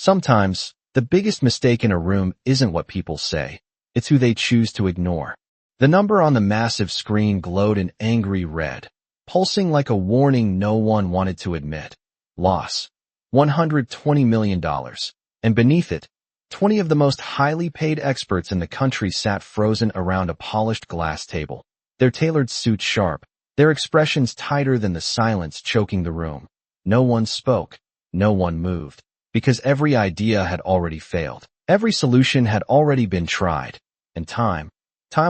Sometimes, the biggest mistake in a room isn't what people say, it's who they choose to ignore. The number on the massive screen glowed an angry red, pulsing like a warning no one wanted to admit. Loss. $120 million. And beneath it, 20 of the most highly paid experts in the country sat frozen around a polished glass table, their tailored suits sharp, their expressions tighter than the silence choking the room. No one spoke, no one moved, because every idea had already failed. Every solution had already been tried, and time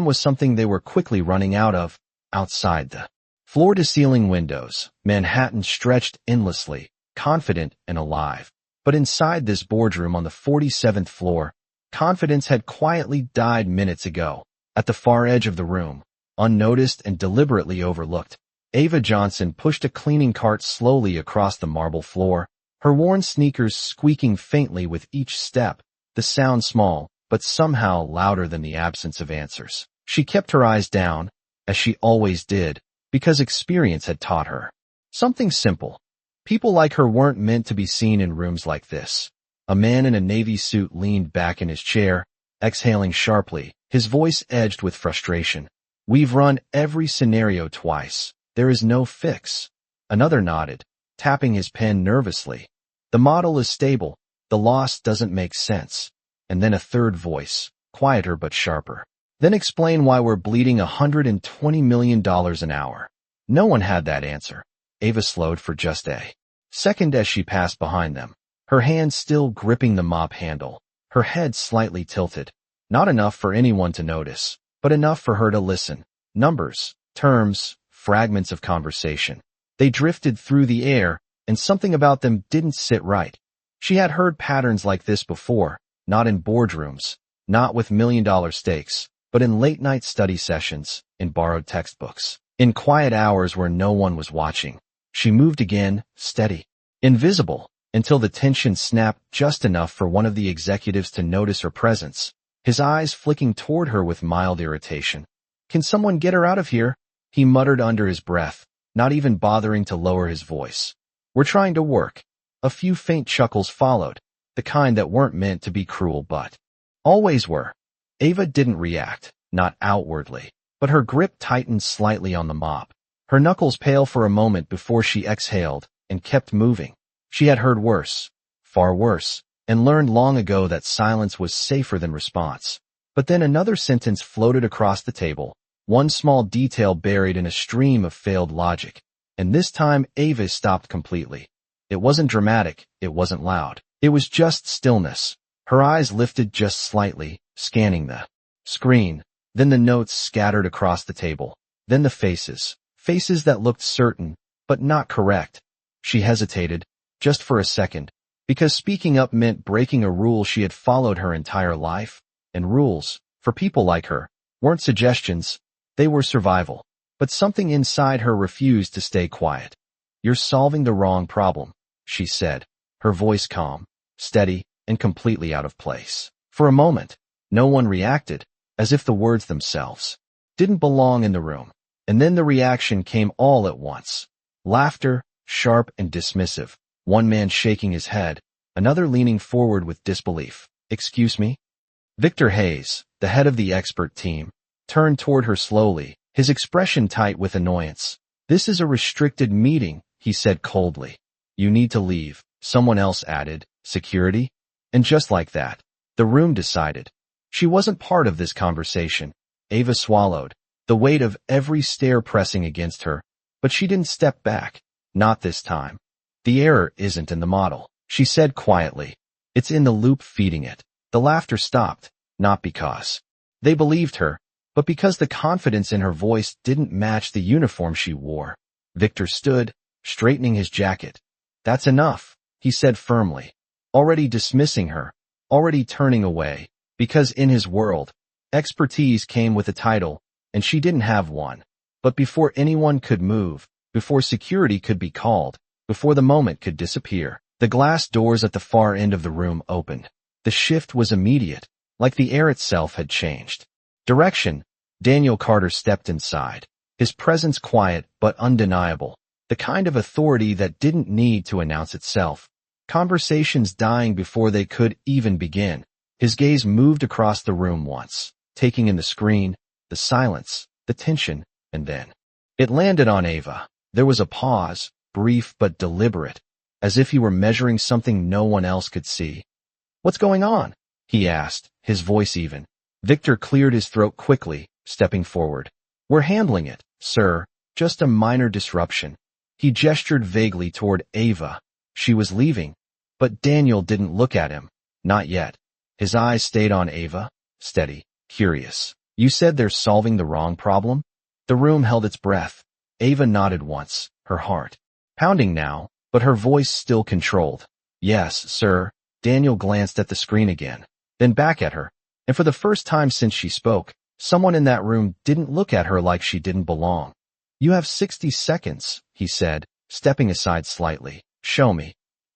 was something they were quickly running out of. Outside the floor-to-ceiling windows, Manhattan stretched endlessly, confident and alive. But inside this boardroom on the 47th floor, confidence had quietly died minutes ago. At the far edge of the room, unnoticed and deliberately overlooked, Ava Johnson pushed a cleaning cart slowly across the marble floor, her worn sneakers squeaking faintly with each step, the sound small, but somehow louder than the absence of answers. She kept her eyes down, as she always did, because experience had taught her something simple. People like her weren't meant to be seen in rooms like this. A man in a navy suit leaned back in his chair, exhaling sharply, his voice edged with frustration. We've run every scenario twice. There is no fix. Another nodded, tapping his pen nervously. The model is stable. The loss doesn't make sense. And then a third voice, quieter but sharper. Then explain why we're bleeding $120 million an hour. No one had that answer. Ava slowed for just a second as she passed behind them, her hand still gripping the mop handle, her head slightly tilted. Not enough for anyone to notice, but enough for her to listen. Numbers, terms, fragments of conversation. They drifted through the air, and something about them didn't sit right. She had heard patterns like this before, not in boardrooms, not with million-dollar stakes, but in late-night study sessions, in borrowed textbooks, in quiet hours where no one was watching. She moved again, steady, invisible, until the tension snapped just enough for one of the executives to notice her presence, his eyes flicking toward her with mild irritation. "Can someone get her out of here?" he muttered under his breath, not even bothering to lower his voice. "We're trying to work." A few faint chuckles followed, the kind that weren't meant to be cruel but always were. Ava didn't react, not outwardly, but her grip tightened slightly on the mop. Her knuckles pale for a moment before she exhaled and kept moving. She had heard worse, far worse, and learned long ago that silence was safer than response. But then another sentence floated across the table, one small detail buried in a stream of failed logic. And this time Ava stopped completely. It wasn't dramatic, it wasn't loud. It was just stillness. Her eyes lifted just slightly, scanning the screen. Then the notes scattered across the table. Then the faces. Faces that looked certain, but not correct. She hesitated, just for a second, because speaking up meant breaking a rule she had followed her entire life. And rules, for people like her, weren't suggestions, they were survival. But something inside her refused to stay quiet. "You're solving the wrong problem," she said, her voice calm, steady, and completely out of place. For a moment, no one reacted, as if the words themselves didn't belong in the room. And then the reaction came all at once. Laughter, sharp and dismissive, one man shaking his head, another leaning forward with disbelief. "Excuse me?" Victor Hayes, the head of the expert team, turned toward her slowly, his expression tight with annoyance. "This is a restricted meeting," he said coldly. "You need to leave," someone else added. "Security?" And just like that, the room decided. She wasn't part of this conversation. Ava swallowed, the weight of every stare pressing against her, but she didn't step back. Not this time. "The error isn't in the model," she said quietly. "It's in the loop feeding it." The laughter stopped, not because they believed her, but because the confidence in her voice didn't match the uniform she wore. Victor stood, straightening his jacket. "That's enough," he said firmly, already dismissing her, already turning away, because in his world, expertise came with a title, and she didn't have one. But before anyone could move, before security could be called, before the moment could disappear, the glass doors at the far end of the room opened. The shift was immediate, like the air itself had changed direction. Daniel Carter stepped inside, his presence quiet but undeniable, the kind of authority that didn't need to announce itself. conversations dying before they could even begin. His gaze moved across the room once, taking in the screen, the silence, the tension, and then it landed on Ava. There was a pause, brief but deliberate, as if he were measuring something no one else could see. "What's going on?" he asked, his voice even. Victor cleared his throat quickly, stepping forward. "We're handling it, sir. Just a minor disruption." He gestured vaguely toward Ava. She was leaving, but Daniel didn't look at him. Not yet. His eyes stayed on Ava, steady, curious. "You said they're solving the wrong problem?" The room held its breath. Ava nodded once, her heart pounding now, but her voice still controlled. "Yes, sir." Daniel glanced at the screen again, then back at her, and for the first time since she spoke, someone in that room didn't look at her like she didn't belong. "You have 60 seconds, he said, stepping aside slightly. "Show me."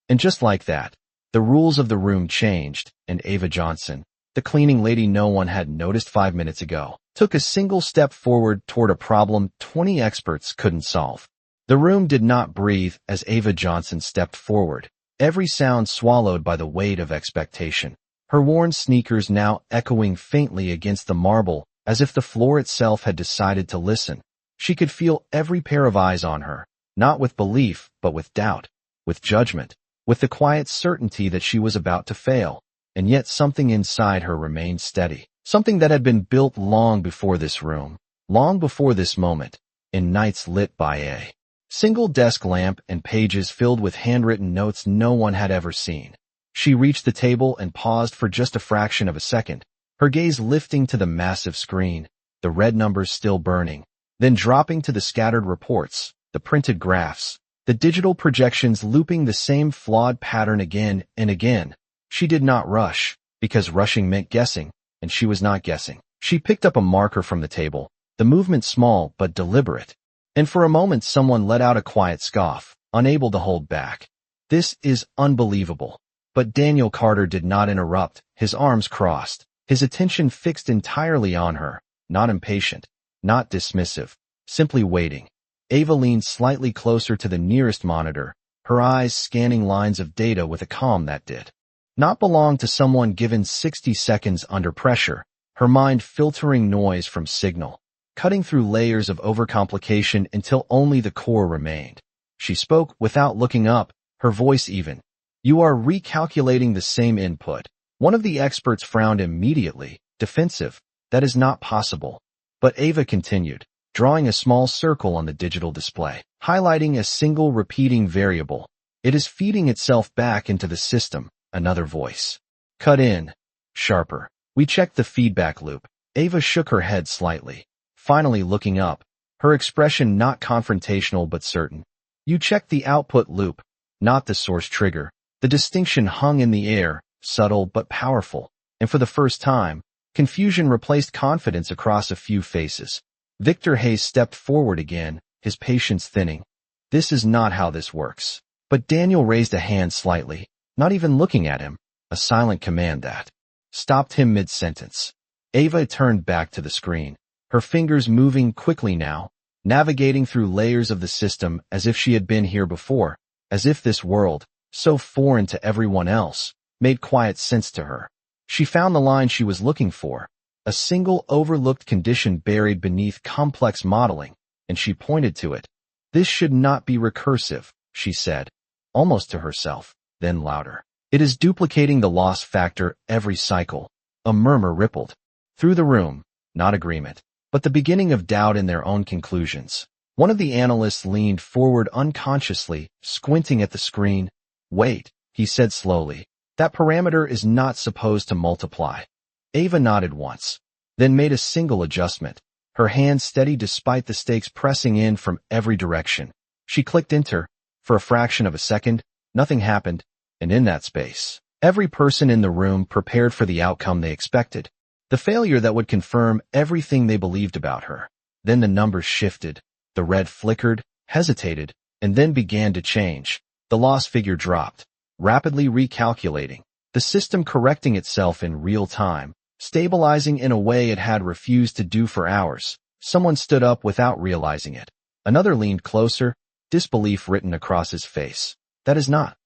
And just like that, the rules of the room changed, and Ava Johnson, the cleaning lady no one had noticed 5 minutes ago, took a single step forward toward a problem 20 experts couldn't solve. The room did not breathe as Ava Johnson stepped forward, every sound swallowed by the weight of expectation. Her worn sneakers now echoing faintly against the marble, as if the floor itself had decided to listen. She could feel every pair of eyes on her, not with belief, but with doubt, with judgment, with the quiet certainty that she was about to fail. And yet something inside her remained steady, something that had been built long before this room, long before this moment, in nights lit by a single desk lamp and pages filled with handwritten notes no one had ever seen. She reached the table and paused for just a fraction of a second, her gaze lifting to the massive screen, the red numbers still burning, then dropping to the scattered reports, the printed graphs, the digital projections looping the same flawed pattern again and again. She did not rush, because rushing meant guessing, and she was not guessing. She picked up a marker from the table, the movement small but deliberate. And for a moment someone let out a quiet scoff, unable to hold back. "This is unbelievable." But Daniel Carter did not interrupt, his arms crossed, his attention fixed entirely on her, not impatient, not dismissive, simply waiting. Ava leaned slightly closer to the nearest monitor, her eyes scanning lines of data with a calm that did not belong to someone given 60 seconds under pressure, her mind filtering noise from signal, cutting through layers of overcomplication until only the core remained. She spoke without looking up, her voice even. "You are recalculating the same input." One of the experts frowned immediately, defensive. "That is not possible." But Ava continued, drawing a small circle on the digital display, highlighting a single repeating variable. "It is feeding itself back into the system." Another voice cut in, sharper. "We checked the feedback loop." Ava shook her head slightly, finally looking up, her expression not confrontational but certain. "You checked the output loop, not the source trigger." The distinction hung in the air, subtle but powerful, and for the first time, confusion replaced confidence across a few faces. Victor Hayes stepped forward again, his patience thinning. "This is not how this works." But Daniel raised a hand slightly, not even looking at him, a silent command that stopped him mid-sentence. Ava turned back to the screen, her fingers moving quickly now, navigating through layers of the system as if she had been here before, as if this world, so foreign to everyone else, made quiet sense to her. She found the line she was looking for, a single overlooked condition buried beneath complex modeling, and she pointed to it. "This should not be recursive," she said, almost to herself, then louder. "It is duplicating the loss factor every cycle." A murmur rippled through the room, not agreement, but the beginning of doubt in their own conclusions. One of the analysts leaned forward unconsciously, squinting at the screen. "Wait," he said slowly. "That parameter is not supposed to multiply." Ava nodded once, then made a single adjustment, her hand steady despite the stakes pressing in from every direction. She clicked enter. For a fraction of a second, nothing happened, and in that space, every person in the room prepared for the outcome they expected, the failure that would confirm everything they believed about her. Then the numbers shifted, the red flickered, hesitated, and then began to change. The loss figure dropped, rapidly recalculating, the system correcting itself in real time, stabilizing in a way it had refused to do for hours. Someone stood up without realizing it. Another leaned closer, disbelief written across his face. "That is not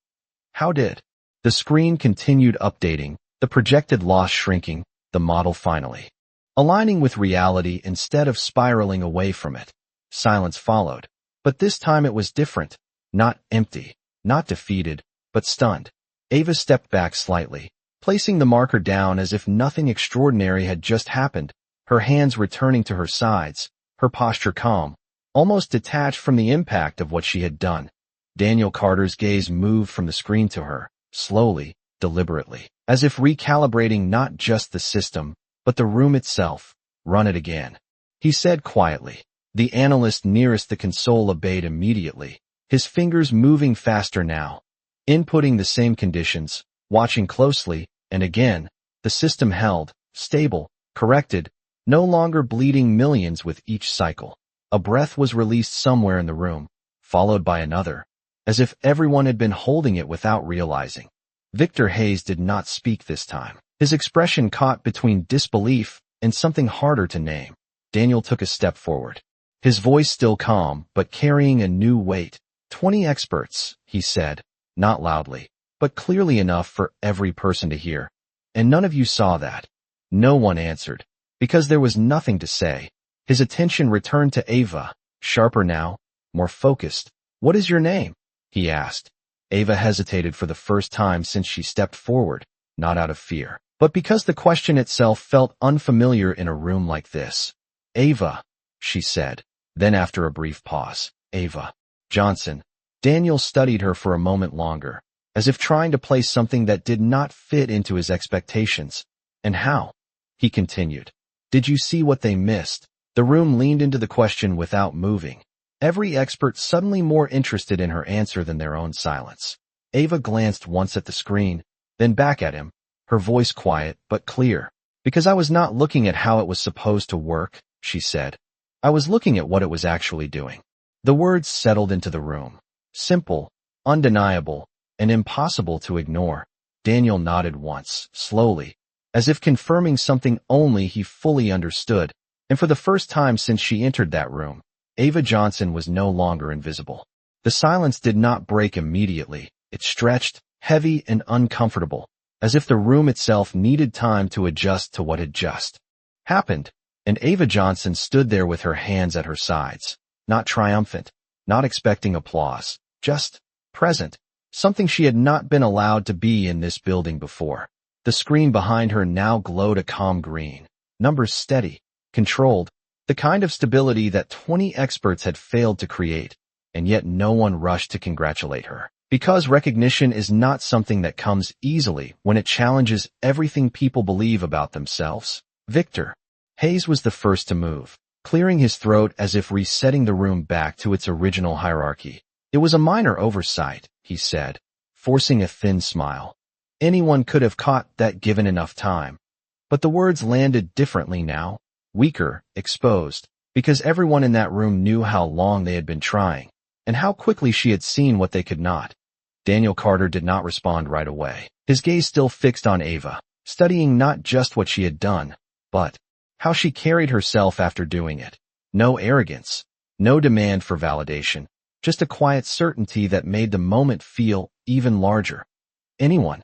How did? The screen continued updating, the projected loss shrinking, the model finally aligning with reality instead of spiraling away from it. Silence followed. But this time it was different. Not empty, not defeated, but stunned. Ava stepped back slightly, placing the marker down as if nothing extraordinary had just happened, her hands returning to her sides, her posture calm, almost detached from the impact of what she had done. Daniel Carter's gaze moved from the screen to her, slowly, deliberately, as if recalibrating not just the system, but the room itself. Run it again, he said quietly. The analyst nearest the console obeyed immediately, his fingers moving faster now, inputting the same conditions, watching closely, and again, the system held, stable, corrected, no longer bleeding millions with each cycle. A breath was released somewhere in the room, followed by another, as if everyone had been holding it without realizing. Victor Hayes did not speak this time. His expression caught between disbelief and something harder to name. Daniel took a step forward, his voice still calm but carrying a new weight. 20 experts, he said, not loudly, but clearly enough for every person to hear. And none of you saw that. No one answered, because there was nothing to say. His attention returned to Ava, sharper now, more focused. What is your name? He asked. Ava hesitated for the first time since she stepped forward, not out of fear, but because the question itself felt unfamiliar in a room like this. Ava, she said. Then after a brief pause, Ava Johnson. Daniel studied her for a moment longer, as if trying to place something that did not fit into his expectations. And how? He continued. Did you see what they missed? The room leaned into the question without moving, every expert suddenly more interested in her answer than their own silence. Ava glanced once at the screen, then back at him, her voice quiet but clear. Because I was not looking at how it was supposed to work, she said. I was looking at what it was actually doing. The words settled into the room. Simple, undeniable, and impossible to ignore. Daniel nodded once, slowly, as if confirming something only he fully understood. And for the first time since she entered that room, Ava Johnson was no longer invisible. The silence did not break immediately. It stretched, heavy and uncomfortable, as if the room itself needed time to adjust to what had just happened. And Ava Johnson stood there with her hands at her sides, not triumphant, not expecting applause, just present, something she had not been allowed to be in this building before. The screen behind her now glowed a calm green, numbers steady, controlled, the kind of stability that 20 experts had failed to create, and yet no one rushed to congratulate her. Because recognition is not something that comes easily when it challenges everything people believe about themselves. Victor Hayes was the first to move, clearing his throat as if resetting the room back to its original hierarchy. It was a minor oversight, he said, forcing a thin smile. Anyone could have caught that given enough time. But the words landed differently now, weaker, exposed, because everyone in that room knew how long they had been trying, and how quickly she had seen what they could not. Daniel Carter did not respond right away, his gaze still fixed on Ava, studying not just what she had done, but how she carried herself after doing it. No arrogance, no demand for validation, just a quiet certainty that made the moment feel even larger. Anyone?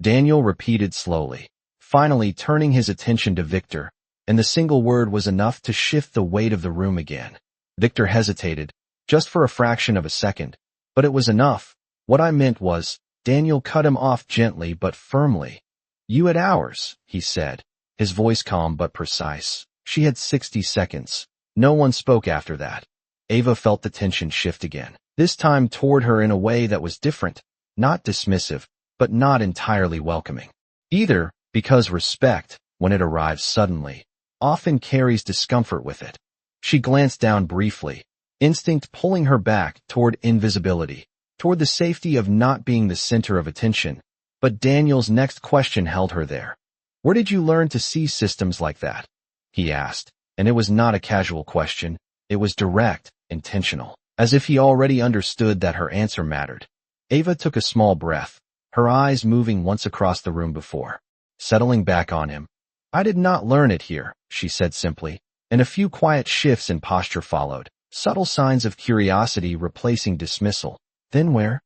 Daniel repeated slowly, finally turning his attention to Victor, and the single word was enough to shift the weight of the room again. Victor hesitated, just for a fraction of a second, but it was enough. What I meant was, Daniel cut him off gently but firmly. You had hours, he said, his voice calm but precise. She had 60 seconds. No one spoke after that. Ava felt the tension shift again, this time toward her in a way that was different, not dismissive, but not entirely welcoming either, because respect, when it arrives suddenly, often carries discomfort with it. She glanced down briefly, instinct pulling her back toward invisibility, toward the safety of not being the center of attention. But Daniel's next question held her there. Where did you learn to see systems like that? He asked, and it was not a casual question. It was direct, intentional, as if he already understood that her answer mattered. Ava took a small breath, her eyes moving once across the room before settling back on him. I did not learn it here, she said simply, and a few quiet shifts in posture followed, subtle signs of curiosity replacing dismissal. Then where?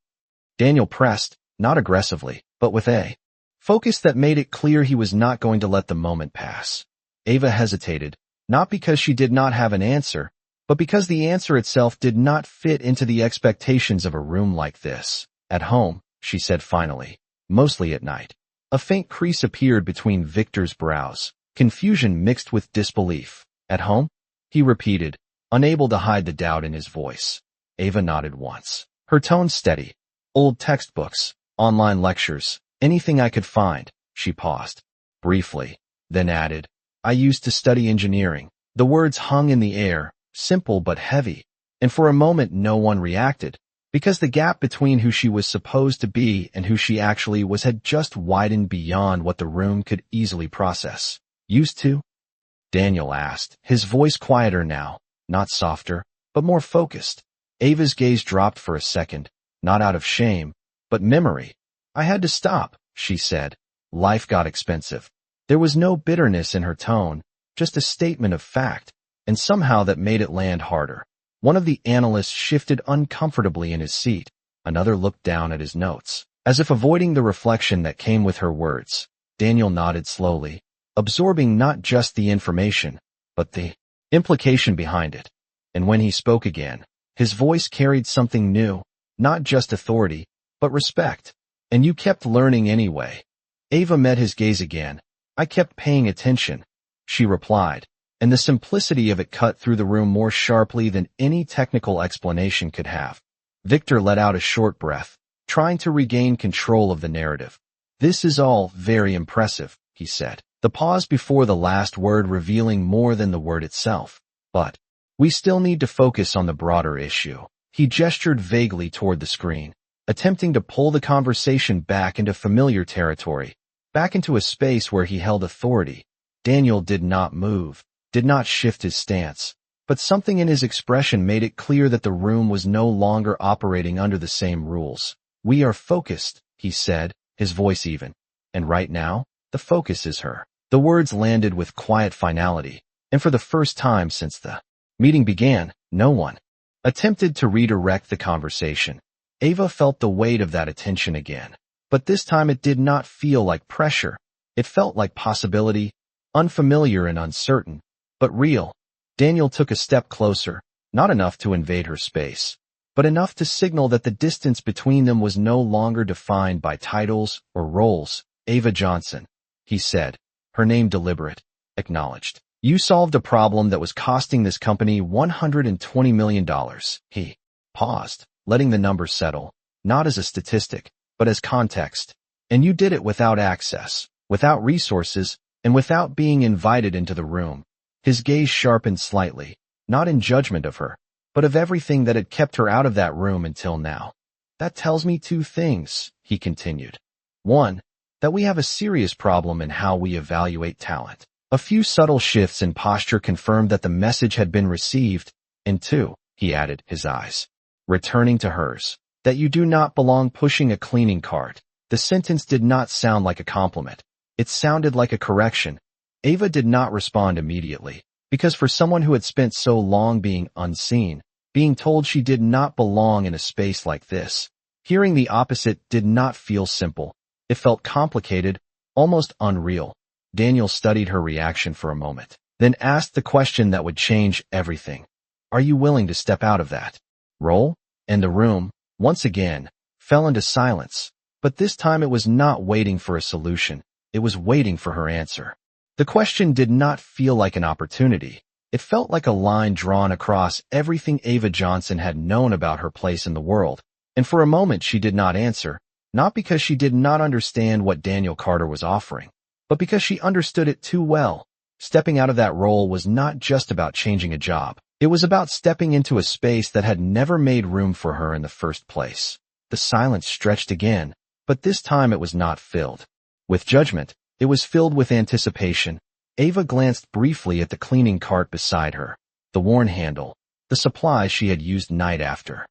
Daniel pressed, not aggressively, but with a focus that made it clear he was not going to let the moment pass. Ava hesitated, not because she did not have an answer, but because the answer itself did not fit into the expectations of a room like this. At home, she said finally, mostly at night. A faint crease appeared between Victor's brows, confusion mixed with disbelief. At home? He repeated, unable to hide the doubt in his voice. Ava nodded once, her tone steady. Old textbooks, online lectures, anything I could find. She paused, briefly, then added, I used to study engineering. The words hung in the air, simple but heavy, and for a moment no one reacted, because the gap between who she was supposed to be and who she actually was had just widened beyond what the room could easily process. Used to? Daniel asked, his voice quieter now, not softer, but more focused. Ava's gaze dropped for a second, not out of shame, but memory. I had to stop, she said. Life got expensive. There was no bitterness in her tone, just a statement of fact, and somehow that made it land harder. One of the analysts shifted uncomfortably in his seat. Another looked down at his notes, as if avoiding the reflection that came with her words. Daniel nodded slowly, absorbing not just the information, but the implication behind it. And when he spoke again, his voice carried something new, not just authority, but respect. And you kept learning anyway. Ava met his gaze again. I kept paying attention, she replied, and the simplicity of it cut through the room more sharply than any technical explanation could have. Victor let out a short breath, trying to regain control of the narrative. This is all very impressive, he said, the pause before the last word revealing more than the word itself. But we still need to focus on the broader issue. He gestured vaguely toward the screen, attempting to pull the conversation back into familiar territory, back into a space where he held authority. Daniel did not move, did not shift his stance, but something in his expression made it clear that the room was no longer operating under the same rules. We are focused, he said, his voice even. And right now, the focus is her. The words landed with quiet finality, and for the first time since the meeting began, no one attempted to redirect the conversation. Ava felt the weight of that attention again, but this time it did not feel like pressure. It felt like possibility, unfamiliar and uncertain, but real. Daniel took a step closer, not enough to invade her space, but enough to signal that the distance between them was no longer defined by titles or roles. Ava Johnson, he said, her name deliberate, acknowledged. You solved a problem that was costing this company $120 million. He paused, letting the number settle, not as a statistic, but as context. And you did it without access, without resources, and without being invited into the room. His gaze sharpened slightly, not in judgment of her, but of everything that had kept her out of that room until now. That tells me two things, he continued. One, that we have a serious problem in how we evaluate talent. A few subtle shifts in posture confirmed that the message had been received. And two, he added, his eyes returning to hers, that you do not belong pushing a cleaning cart. The sentence did not sound like a compliment. It sounded like a correction. Ava did not respond immediately, because for someone who had spent so long being unseen, being told she did not belong in a space like this, hearing the opposite did not feel simple. It felt complicated, almost unreal. Daniel studied her reaction for a moment, then asked the question that would change everything. Are you willing to step out of that role? And the room, once again, fell into silence, but this time it was not waiting for a solution. It was waiting for her answer. The question did not feel like an opportunity. It felt like a line drawn across everything Ava Johnson had known about her place in the world, and for a moment she did not answer, not because she did not understand what Daniel Carter was offering, but because she understood it too well. Stepping out of that role was not just about changing a job. It was about stepping into a space that had never made room for her in the first place. The silence stretched again, but this time it was not filled with judgment. It was filled with anticipation. Ava glanced briefly at the cleaning cart beside her, the worn handle, the supplies she had used night after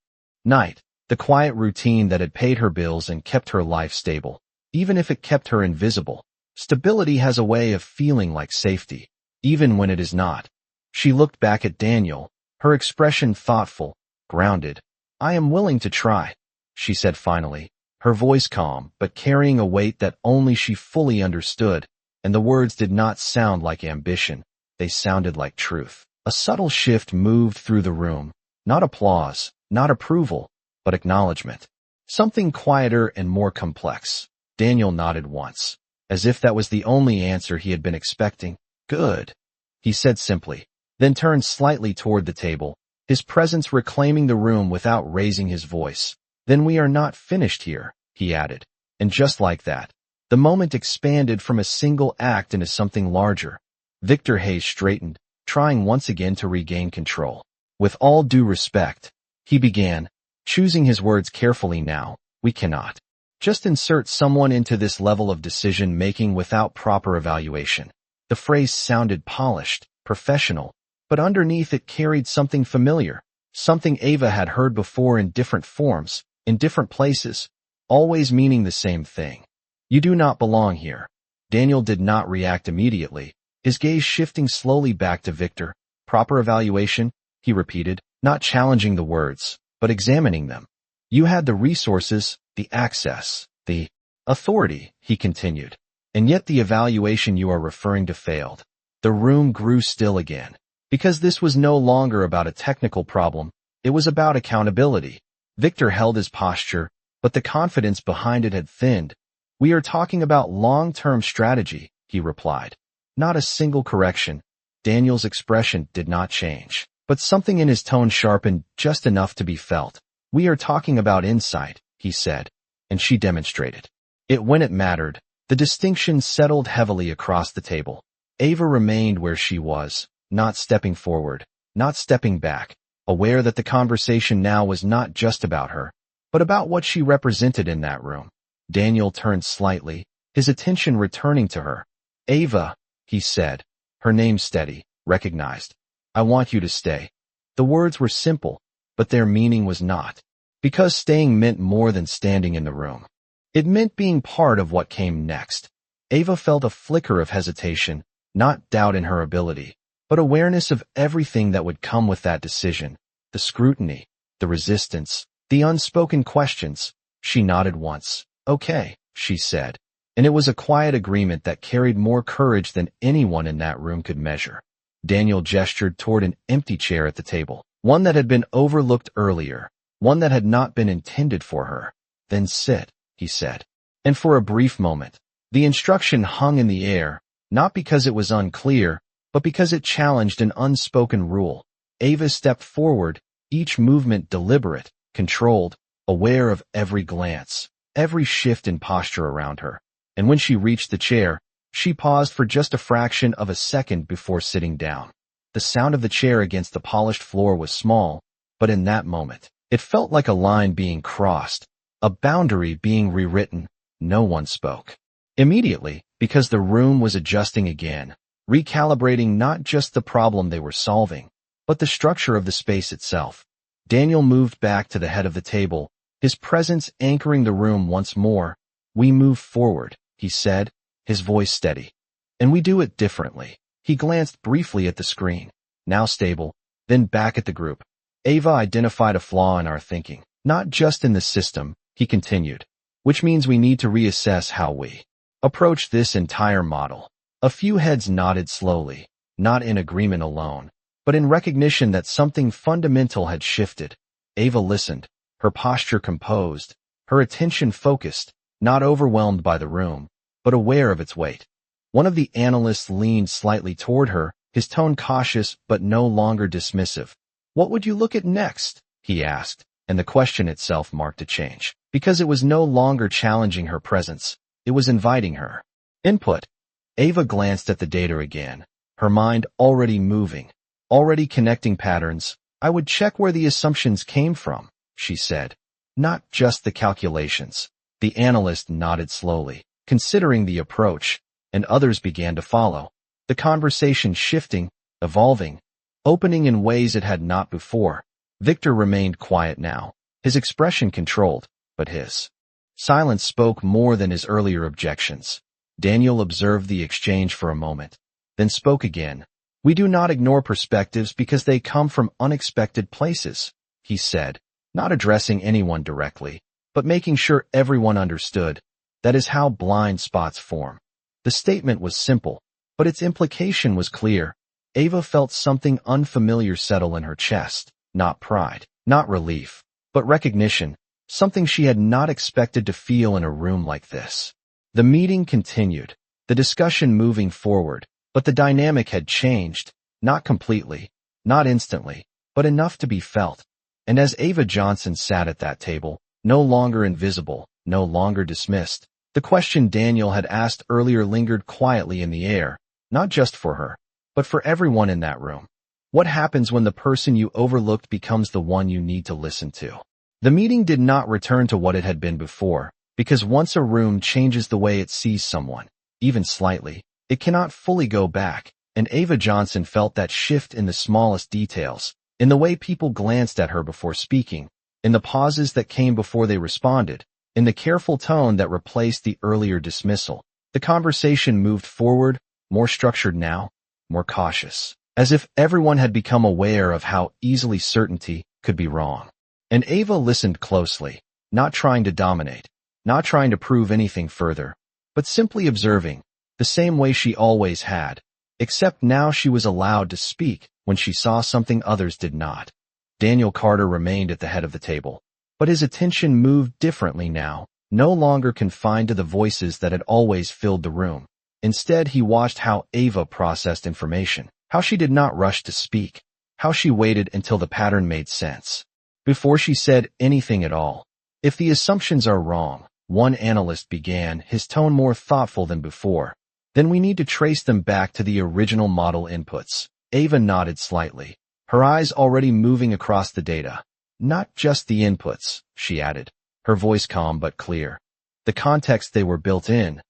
night, the quiet routine that had paid her bills and kept her life stable, even if it kept her invisible. Stability has a way of feeling like safety, even when it is not. She looked back at Daniel, her expression thoughtful, grounded. I am willing to try, she said finally, her voice calm, but carrying a weight that only she fully understood, and the words did not sound like ambition, they sounded like truth. A subtle shift moved through the room, not applause, not approval, but acknowledgement. Something quieter and more complex. Daniel nodded once, as if that was the only answer he had been expecting. Good, he said simply, then turned slightly toward the table, his presence reclaiming the room without raising his voice. Then we are not finished here, he added. And just like that, the moment expanded from a single act into something larger. Victor Hayes straightened, trying once again to regain control. With all due respect, he began, choosing his words carefully now, we cannot just insert someone into this level of decision-making without proper evaluation. The phrase sounded polished, professional, but underneath it carried something familiar, something Ava had heard before in different forms, in different places, always meaning the same thing. You do not belong here. Daniel did not react immediately, his gaze shifting slowly back to Victor. Proper evaluation, he repeated, not challenging the words, but examining them. You had the resources, the access, the authority, he continued, and yet the evaluation you are referring to failed. The room grew still again, because this was no longer about a technical problem, it was about accountability. Victor held his posture, but the confidence behind it had thinned. We are talking about long-term strategy, he replied. Not a single correction. Daniel's expression did not change, but something in his tone sharpened just enough to be felt. We are talking about insight, he said, and she demonstrated it when it mattered. The distinction settled heavily across the table. Ava remained where she was, not stepping forward, not stepping back, aware that the conversation now was not just about her, but about what she represented in that room. Daniel turned slightly, his attention returning to her. Ava, he said, her name steady, recognized. I want you to stay. The words were simple, but their meaning was not. Because staying meant more than standing in the room. It meant being part of what came next. Ava felt a flicker of hesitation, not doubt in her ability, but awareness of everything that would come with that decision. The scrutiny, the resistance, the unspoken questions. She nodded once. Okay, she said, and it was a quiet agreement that carried more courage than anyone in that room could measure. Daniel gestured toward an empty chair at the table, one that had been overlooked earlier, one that had not been intended for her. Then sit, he said. And for a brief moment, the instruction hung in the air, not because it was unclear, but because it challenged an unspoken rule. Ava stepped forward, each movement deliberate, controlled, aware of every glance, every shift in posture around her. And when she reached the chair, she paused for just a fraction of a second before sitting down. The sound of the chair against the polished floor was small, but in that moment, it felt like a line being crossed, a boundary being rewritten. No one spoke. Immediately, because the room was adjusting again, recalibrating not just the problem they were solving, but the structure of the space itself. Daniel moved back to the head of the table, his presence anchoring the room once more. We move forward, he said, his voice steady. And we do it differently. He glanced briefly at the screen, now stable, then back at the group. Ava identified a flaw in our thinking, not just in the system, he continued, which means we need to reassess how we approach this entire model. A few heads nodded slowly, not in agreement alone, but in recognition that something fundamental had shifted. Ava listened, her posture composed, her attention focused, not overwhelmed by the room, but aware of its weight. One of the analysts leaned slightly toward her, his tone cautious but no longer dismissive. What would you look at next? He asked, and the question itself marked a change, because it was no longer challenging her presence, it was inviting her input. Ava glanced at the data again, her mind already moving, already connecting patterns. I would check where the assumptions came from, she said, not just the calculations. The analyst nodded slowly, considering the approach, and others began to follow. The conversation shifting, evolving, opening in ways it had not before. Victor remained quiet now, his expression controlled, but his silence spoke more than his earlier objections. Daniel observed the exchange for a moment, then spoke again. We do not ignore perspectives because they come from unexpected places, he said, not addressing anyone directly, but making sure everyone understood. That is how blind spots form. The statement was simple, but its implication was clear. Ava felt something unfamiliar settle in her chest, not pride, not relief, but recognition, something she had not expected to feel in a room like this. The meeting continued, the discussion moving forward, but the dynamic had changed, not completely, not instantly, but enough to be felt. And as Ava Johnson sat at that table, no longer invisible, no longer dismissed, the question Daniel had asked earlier lingered quietly in the air, not just for her, but for everyone in that room. What happens when the person you overlooked becomes the one you need to listen to? The meeting did not return to what it had been before, because once a room changes the way it sees someone, even slightly, it cannot fully go back, and Ava Johnson felt that shift in the smallest details, in the way people glanced at her before speaking, in the pauses that came before they responded, in the careful tone that replaced the earlier dismissal. The conversation moved forward, more structured now, more cautious, as if everyone had become aware of how easily certainty could be wrong. And Ava listened closely, not trying to dominate, not trying to prove anything further, but simply observing, the same way she always had, except now she was allowed to speak when she saw something others did not. Daniel Carter remained at the head of the table, but his attention moved differently now, no longer confined to the voices that had always filled the room. Instead, he watched how Ava processed information, how she did not rush to speak, how she waited until the pattern made sense, before she said anything at all. If the assumptions are wrong, one analyst began, his tone more thoughtful than before, then we need to trace them back to the original model inputs. Ava nodded slightly, her eyes already moving across the data. Not just the inputs, she added, her voice calm but clear. The context they were built in.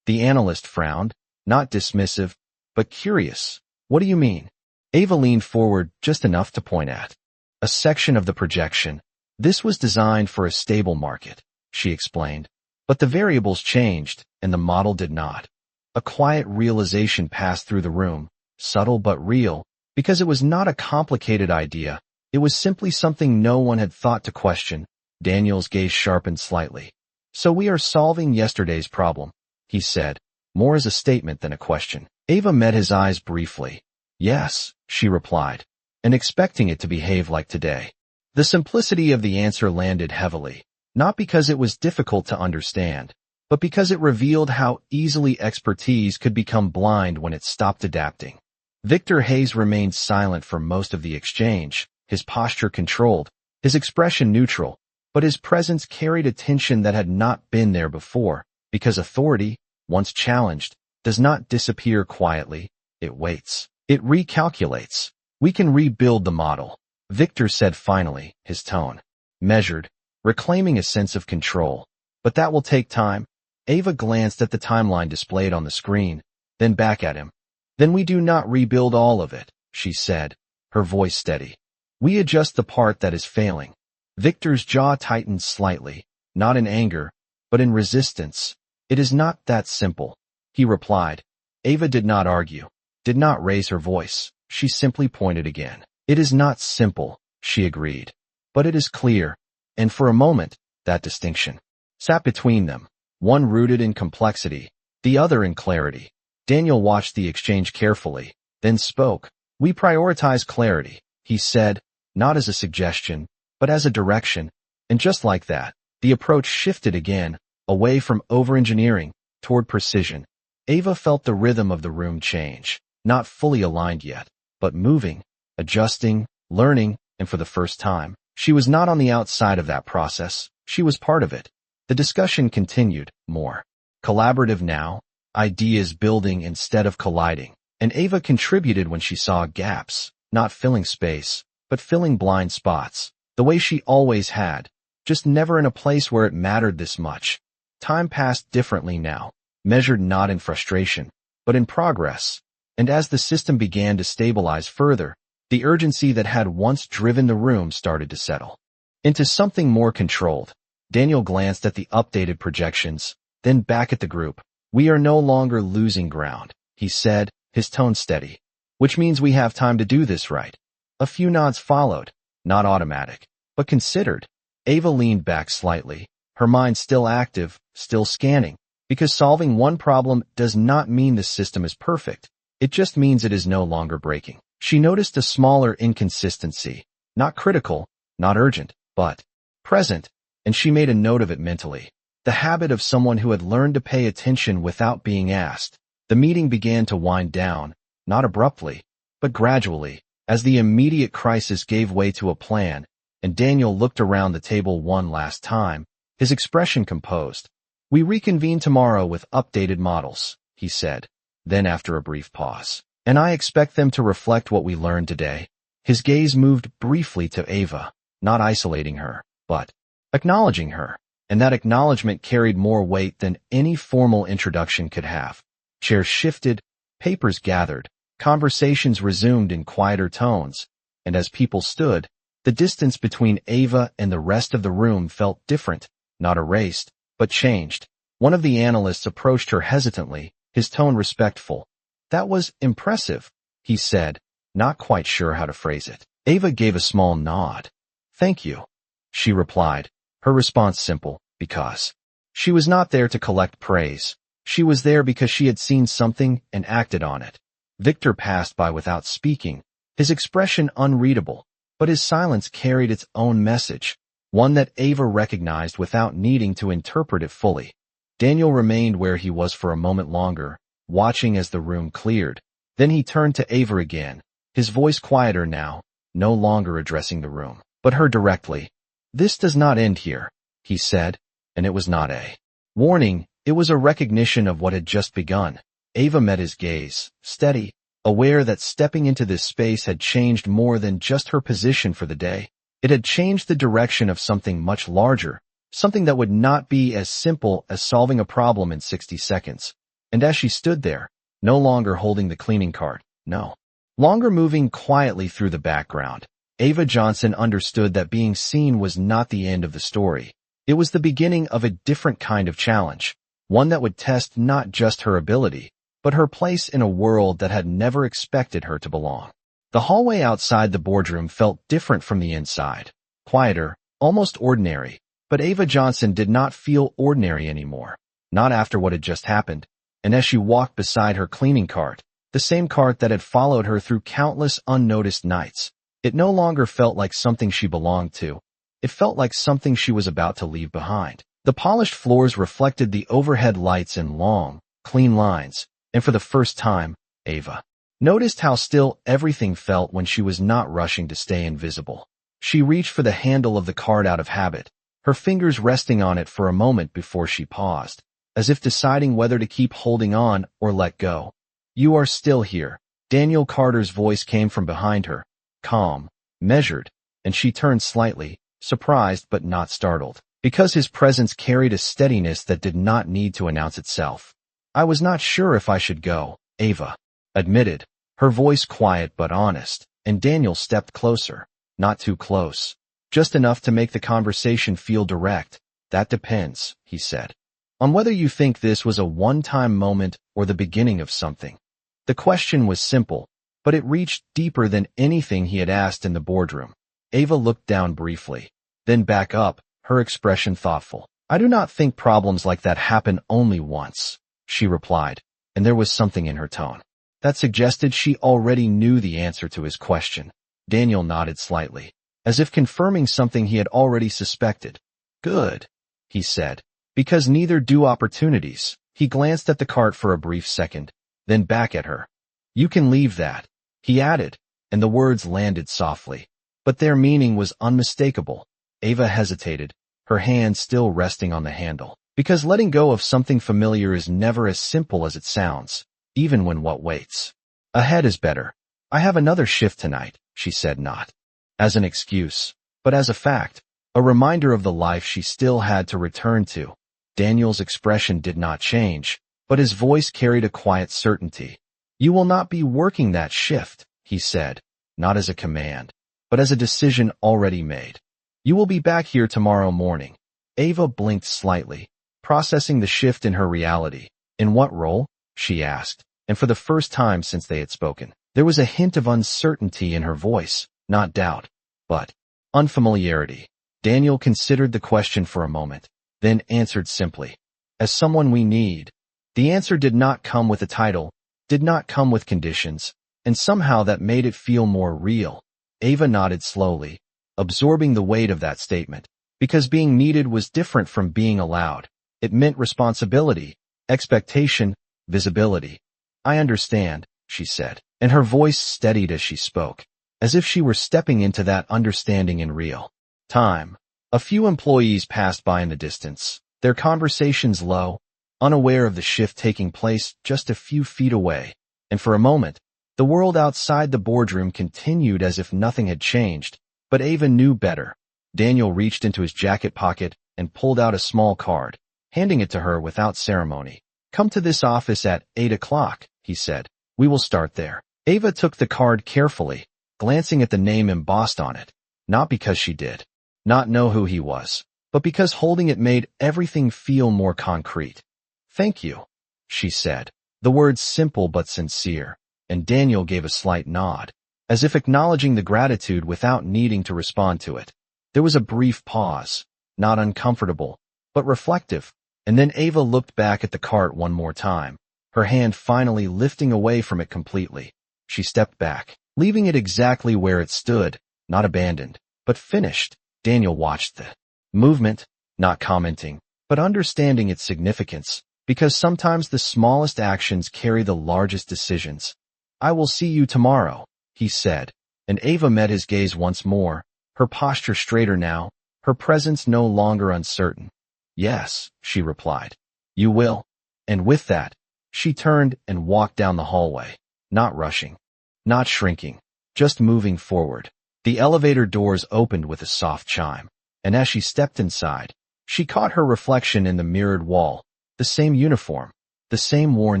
The analyst frowned, not dismissive, but curious. What do you mean? Ava leaned forward just enough to point at a section of the projection. This was designed for a stable market, she explained. But the variables changed, and the model did not. A quiet realization passed through the room, subtle but real, because it was not a complicated idea. It was simply something no one had thought to question. Daniel's gaze sharpened slightly. So we are solving yesterday's problem, he said, more as a statement than a question. Ava met his eyes briefly. Yes, she replied, and expecting it to behave like today. The simplicity of the answer landed heavily, not because it was difficult to understand, but because it revealed how easily expertise could become blind when it stopped adapting. Victor Hayes remained silent for most of the exchange, his posture controlled, his expression neutral, but his presence carried a tension that had not been there before, because authority, once challenged, does not disappear quietly. It waits. It recalculates. We can rebuild the model, Victor said finally, his tone measured, reclaiming a sense of control. But that will take time. Ava glanced at the timeline displayed on the screen, then back at him. Then we do not rebuild all of it, she said, her voice steady. We adjust the part that is failing. Victor's jaw tightened slightly, not in anger, but in resistance. It is not that simple, he replied. Ava did not argue, did not raise her voice. She simply pointed again. It is not simple, she agreed, but it is clear. And for a moment, that distinction sat between them, one rooted in complexity, the other in clarity. Daniel watched the exchange carefully, then spoke. We prioritize clarity, he said, not as a suggestion, but as a direction. And just like that, the approach shifted again, away from over-engineering, toward precision. Ava felt the rhythm of the room change, not fully aligned yet, but moving, adjusting, learning, and for the first time, she was not on the outside of that process, she was part of it. The discussion continued, more collaborative now, ideas building instead of colliding, and Ava contributed when she saw gaps, not filling space, but filling blind spots, the way she always had, just never in a place where it mattered this much. Time passed differently now, measured not in frustration, but in progress, and as the system began to stabilize further, the urgency that had once driven the room started to settle into something more controlled. Daniel glanced at the updated projections, then back at the group. We are no longer losing ground, he said, his tone steady. Which means we have time to do this right. A few nods followed, not automatic, but considered. Ava leaned back slightly, her mind still active, still scanning, because solving one problem does not mean the system is perfect. It just means it is no longer breaking. She noticed a smaller inconsistency, not critical, not urgent, but present, and she made a note of it mentally. The habit of someone who had learned to pay attention without being asked. The meeting began to wind down, not abruptly, but gradually, as the immediate crisis gave way to a plan, and Daniel looked around the table one last time, his expression composed. "We reconvene tomorrow with updated models," he said. Then after a brief pause, "And I expect them to reflect what we learned today." His gaze moved briefly to Ava, not isolating her, but acknowledging her, and that acknowledgement carried more weight than any formal introduction could have. Chairs shifted, papers gathered, conversations resumed in quieter tones, and as people stood, the distance between Ava and the rest of the room felt different, not erased, but changed. One of the analysts approached her hesitantly, his tone respectful. "That was impressive," he said, not quite sure how to phrase it. Ava gave a small nod. "Thank you," she replied, her response simple, because she was not there to collect praise. She was there because she had seen something and acted on it. Victor passed by without speaking, his expression unreadable, but his silence carried its own message, one that Ava recognized without needing to interpret it fully. Daniel remained where he was for a moment longer, watching as the room cleared. Then he turned to Ava again, his voice quieter now, no longer addressing the room, but her directly. "This does not end here," he said, and it was not a warning, it was a recognition of what had just begun. Ava met his gaze, steady, aware that stepping into this space had changed more than just her position for the day. It had changed the direction of something much larger, something that would not be as simple as solving a problem in 60 seconds. And as she stood there, no longer holding the cleaning cart, no longer moving quietly through the background, Ava Johnson understood that being seen was not the end of the story. It was the beginning of a different kind of challenge, one that would test not just her ability, but her place in a world that had never expected her to belong. The hallway outside the boardroom felt different from the inside, quieter, almost ordinary, but Ava Johnson did not feel ordinary anymore, not after what had just happened, and as she walked beside her cleaning cart, the same cart that had followed her through countless unnoticed nights, it no longer felt like something she belonged to. It felt like something she was about to leave behind. The polished floors reflected the overhead lights in long, clean lines, and for the first time, Ava noticed how still everything felt when she was not rushing to stay invisible. She reached for the handle of the cart out of habit, her fingers resting on it for a moment before she paused, as if deciding whether to keep holding on or let go. "You are still here." Daniel Carter's voice came from behind her, calm, measured, and she turned slightly, surprised but not startled, because his presence carried a steadiness that did not need to announce itself. "I was not sure if I should go," Ava admitted, her voice quiet but honest, and Daniel stepped closer, not too close, just enough to make the conversation feel direct. "That depends," he said, "on whether you think this was a one-time moment or the beginning of something." The question was simple, but it reached deeper than anything he had asked in the boardroom. Ava looked down briefly, then back up, her expression thoughtful. "I do not think problems like that happen only once," she replied, and there was something in her tone that suggested she already knew the answer to his question. Daniel nodded slightly, as if confirming something he had already suspected. "Good," he said, "because neither do opportunities." He glanced at the cart for a brief second, then back at her. "You can leave that," he added, and the words landed softly, but their meaning was unmistakable. Ava hesitated, her hand still resting on the handle, because letting go of something familiar is never as simple as it sounds, even when what waits ahead is better. "I have another shift tonight," she said, not as an excuse, but as a fact, a reminder of the life she still had to return to. Daniel's expression did not change, but his voice carried a quiet certainty. "You will not be working that shift," he said, not as a command, but as a decision already made. "You will be back here tomorrow morning." Ava blinked slightly, processing the shift in her reality. "In what role?" she asked, and for the first time since they had spoken, there was a hint of uncertainty in her voice, not doubt, but unfamiliarity. Daniel considered the question for a moment, then answered simply, "As someone we need." The answer did not come with a title, did not come with conditions, and somehow that made it feel more real. Ava nodded slowly, absorbing the weight of that statement. Because being needed was different from being allowed. It meant responsibility, expectation, visibility. "I understand," she said, and her voice steadied as she spoke, as if she were stepping into that understanding in real time. A few employees passed by in the distance, their conversations low, unaware of the shift taking place just a few feet away. And for a moment, the world outside the boardroom continued as if nothing had changed, but Ava knew better. Daniel reached into his jacket pocket and pulled out a small card, handing it to her without ceremony. "Come to this office at 8 o'clock, he said. "We will start there." Ava took the card carefully, glancing at the name embossed on it, not because she did not know who he was, but because holding it made everything feel more concrete. "Thank you," she said, the words simple but sincere, and Daniel gave a slight nod, as if acknowledging the gratitude without needing to respond to it. There was a brief pause, not uncomfortable, but reflective, and then Ava looked back at the cart one more time, her hand finally lifting away from it completely. She stepped back, leaving it exactly where it stood, not abandoned, but finished. Daniel watched the movement, not commenting, but understanding its significance, because sometimes the smallest actions carry the largest decisions. "I will see you tomorrow," he said, and Ava met his gaze once more, her posture straighter now, her presence no longer uncertain. "Yes," she replied. "You will." And with that, she turned and walked down the hallway, not rushing, not shrinking, just moving forward. The elevator doors opened with a soft chime, and as she stepped inside, she caught her reflection in the mirrored wall, the same uniform, the same worn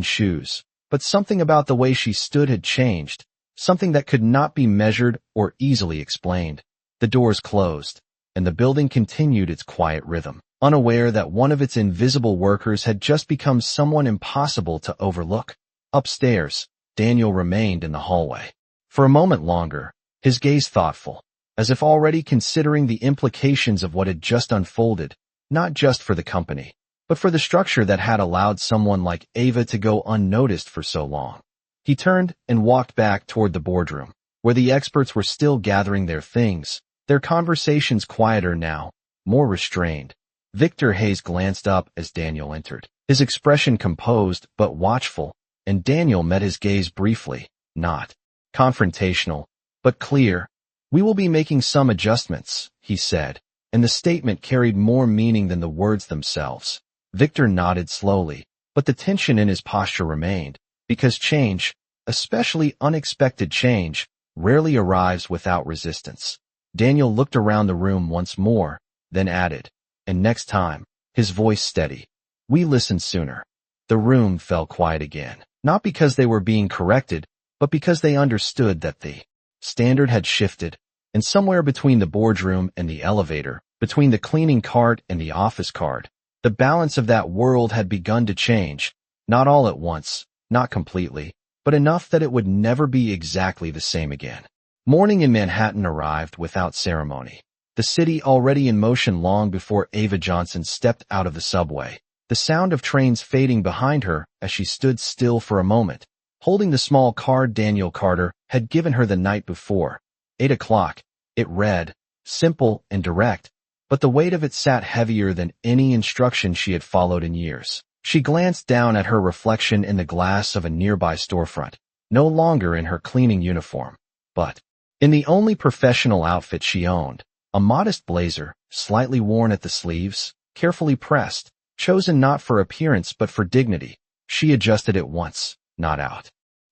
shoes, but something about the way she stood had changed, something that could not be measured or easily explained. The doors closed, and the building continued its quiet rhythm, unaware that one of its invisible workers had just become someone impossible to overlook. Upstairs, Daniel remained in the hallway. For a moment longer, his gaze thoughtful, as if already considering the implications of what had just unfolded, not just for the company, but for the structure that had allowed someone like Ava to go unnoticed for so long. He turned and walked back toward the boardroom, where the experts were still gathering their things, their conversations quieter now, more restrained. Victor Hayes glanced up as Daniel entered, his expression composed but watchful, and Daniel met his gaze briefly, not confrontational, but clear. "We will be making some adjustments," he said, and the statement carried more meaning than the words themselves. Victor nodded slowly, but the tension in his posture remained, because change, especially unexpected change, rarely arrives without resistance. Daniel looked around the room once more, then added, "And next time," his voice steady, "we listen sooner." The room fell quiet again, not because they were being corrected, but because they understood that the standard had shifted, and somewhere between the boardroom and the elevator, between the cleaning cart and the office cart, the balance of that world had begun to change, not all at once, not completely, but enough that it would never be exactly the same again. Morning in Manhattan arrived without ceremony, the city already in motion long before Ava Johnson stepped out of the subway, the sound of trains fading behind her as she stood still for a moment, holding the small card Daniel Carter had given her the night before. 8 o'clock, it read, simple and direct, but the weight of it sat heavier than any instruction she had followed in years. She glanced down at her reflection in the glass of a nearby storefront, no longer in her cleaning uniform, but in the only professional outfit she owned, a modest blazer, slightly worn at the sleeves, carefully pressed, chosen not for appearance but for dignity. She adjusted it once, not out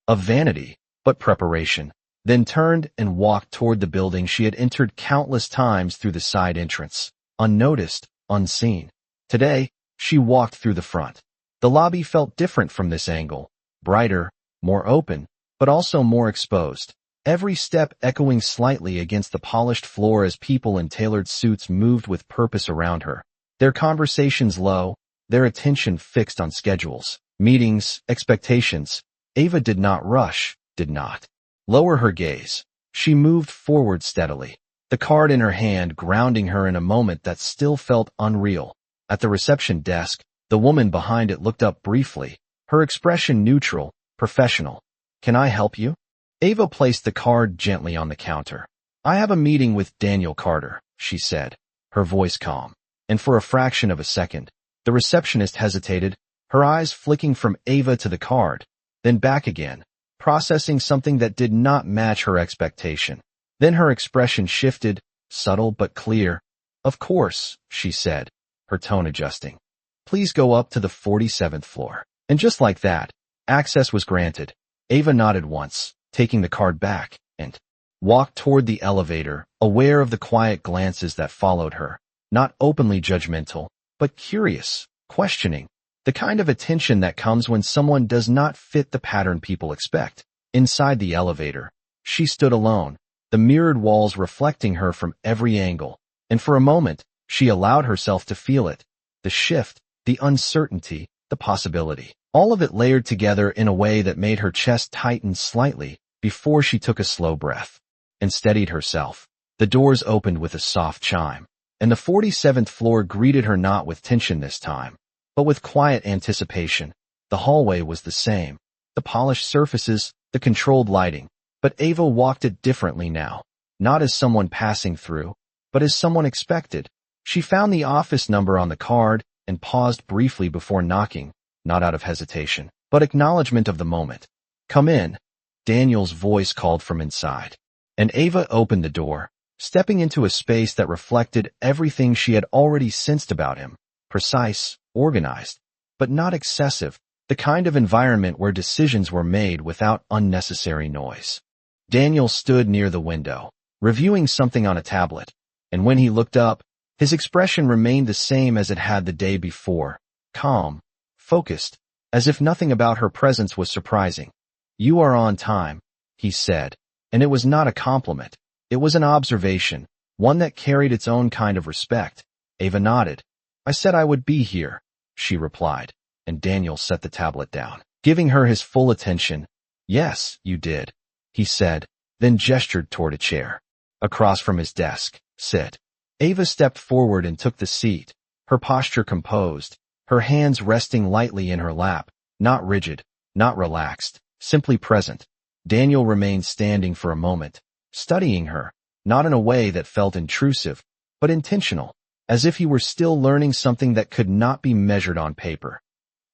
of vanity, but preparation, then turned and walked toward the building she had entered countless times through the side entrance, unnoticed, unseen. Today, she walked through the front. The lobby felt different from this angle, brighter, more open, but also more exposed, every step echoing slightly against the polished floor as people in tailored suits moved with purpose around her, their conversations low, their attention fixed on schedules, meetings, expectations. Ava did not rush, did not lower her gaze. She moved forward steadily, the card in her hand grounding her in a moment that still felt unreal. At the reception desk, the woman behind it looked up briefly, her expression neutral, professional. "Can I help you?" Ava placed the card gently on the counter. "I have a meeting with Daniel Carter," she said, her voice calm. And for a fraction of a second, the receptionist hesitated, her eyes flicking from Ava to the card, then back again, processing something that did not match her expectation. Then her expression shifted, subtle but clear. "Of course," she said, her tone adjusting. "Please go up to the 47th floor." And just like that, access was granted. Ava nodded once, taking the card back, and walked toward the elevator, aware of the quiet glances that followed her. Not openly judgmental, but curious, questioning. The kind of attention that comes when someone does not fit the pattern people expect. Inside the elevator, she stood alone, the mirrored walls reflecting her from every angle. And for a moment, she allowed herself to feel it. The shift, the uncertainty, the possibility. All of it layered together in a way that made her chest tighten slightly before she took a slow breath and steadied herself. The doors opened with a soft chime, and the 47th floor greeted her not with tension this time, but with quiet anticipation. The hallway was the same, the polished surfaces, the controlled lighting, but Ava walked it differently now, not as someone passing through, but as someone expected. She found the office number on the card and paused briefly before knocking, not out of hesitation, but acknowledgement of the moment. "Come in," Daniel's voice called from inside, and Ava opened the door, stepping into a space that reflected everything she had already sensed about him. Precise, organized, but not excessive, the kind of environment where decisions were made without unnecessary noise. Daniel stood near the window, reviewing something on a tablet, and when he looked up, his expression remained the same as it had the day before, calm, focused, as if nothing about her presence was surprising. "You are on time," he said, and it was not a compliment. It was an observation, one that carried its own kind of respect. Ava nodded. "I said I would be here," she replied, and Daniel set the tablet down, giving her his full attention. "Yes, you did," he said, then gestured toward a chair across from his desk. "Sit." Ava stepped forward and took the seat, her posture composed, her hands resting lightly in her lap, not rigid, not relaxed, simply present. Daniel remained standing for a moment, studying her, not in a way that felt intrusive, but intentional, as if he were still learning something that could not be measured on paper.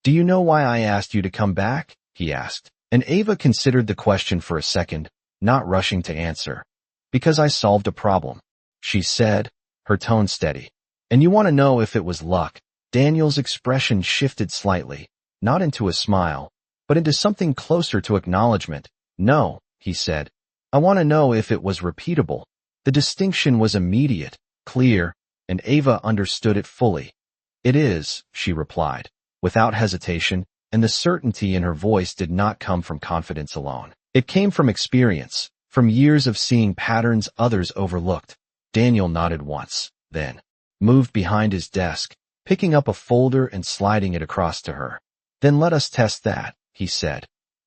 "Do you know why I asked you to come back?" he asked, and Ava considered the question for a second, not rushing to answer. "Because I solved a problem," she said, her tone steady. "And you want to know if it was luck?" Daniel's expression shifted slightly, not into a smile, but into something closer to acknowledgement. "No," he said. "I want to know if it was repeatable." The distinction was immediate, clear, and Ava understood it fully. "It is," she replied, without hesitation, and the certainty in her voice did not come from confidence alone. It came from experience, from years of seeing patterns others overlooked. Daniel nodded once, then moved behind his desk, picking up a folder and sliding it across to her. "Then let us test that," he said.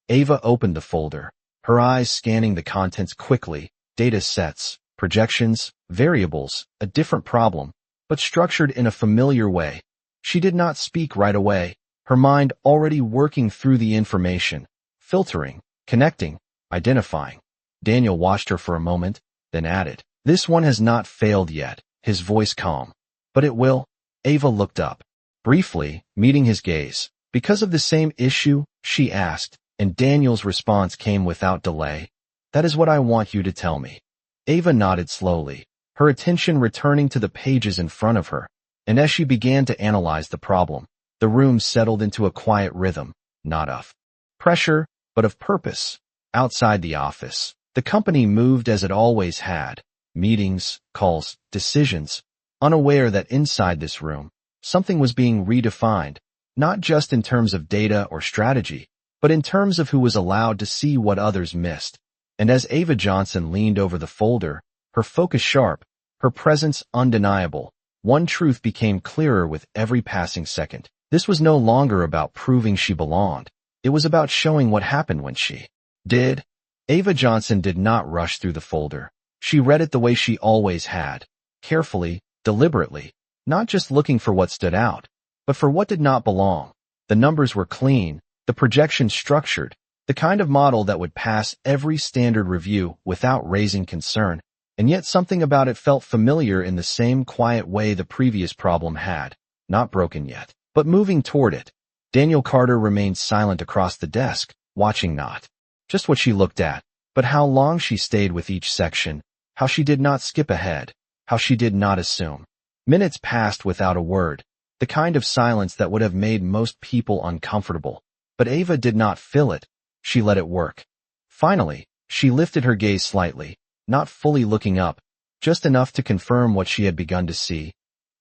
Ava opened the folder, her eyes scanning the contents quickly. Data sets, projections, variables, a different problem, but structured in a familiar way. She did not speak right away, her mind already working through the information, filtering, connecting, identifying. Daniel watched her for a moment, then added, "This one has not failed yet," his voice calm. "But it will." Ava looked up, briefly, meeting his gaze. "Because of the same issue?" she asked, and Daniel's response came without delay. "That is what I want you to tell me." Ava nodded slowly, her attention returning to the pages in front of her, and as she began to analyze the problem, the room settled into a quiet rhythm, not of pressure, but of purpose. Outside the office, the company moved as it always had, meetings, calls, decisions, unaware that inside this room, something was being redefined, not just in terms of data or strategy, but in terms of who was allowed to see what others missed. And as Ava Johnson leaned over the folder, her focus sharp, her presence undeniable, one truth became clearer with every passing second. This was no longer about proving she belonged. It was about showing what happened when she did. Ava Johnson did not rush through the folder. She read it the way she always had, carefully, deliberately, not just looking for what stood out, but for what did not belong. The numbers were clean, the projection structured, the kind of model that would pass every standard review without raising concern, and yet something about it felt familiar in the same quiet way the previous problem had, not broken yet, but moving toward it. Daniel Carter remained silent across the desk, watching not just what she looked at, but how long she stayed with each section, how she did not skip ahead, how she did not assume. Minutes passed without a word, the kind of silence that would have made most people uncomfortable. But Ava did not fill it. She let it work. Finally, she lifted her gaze slightly, not fully looking up, just enough to confirm what she had begun to see.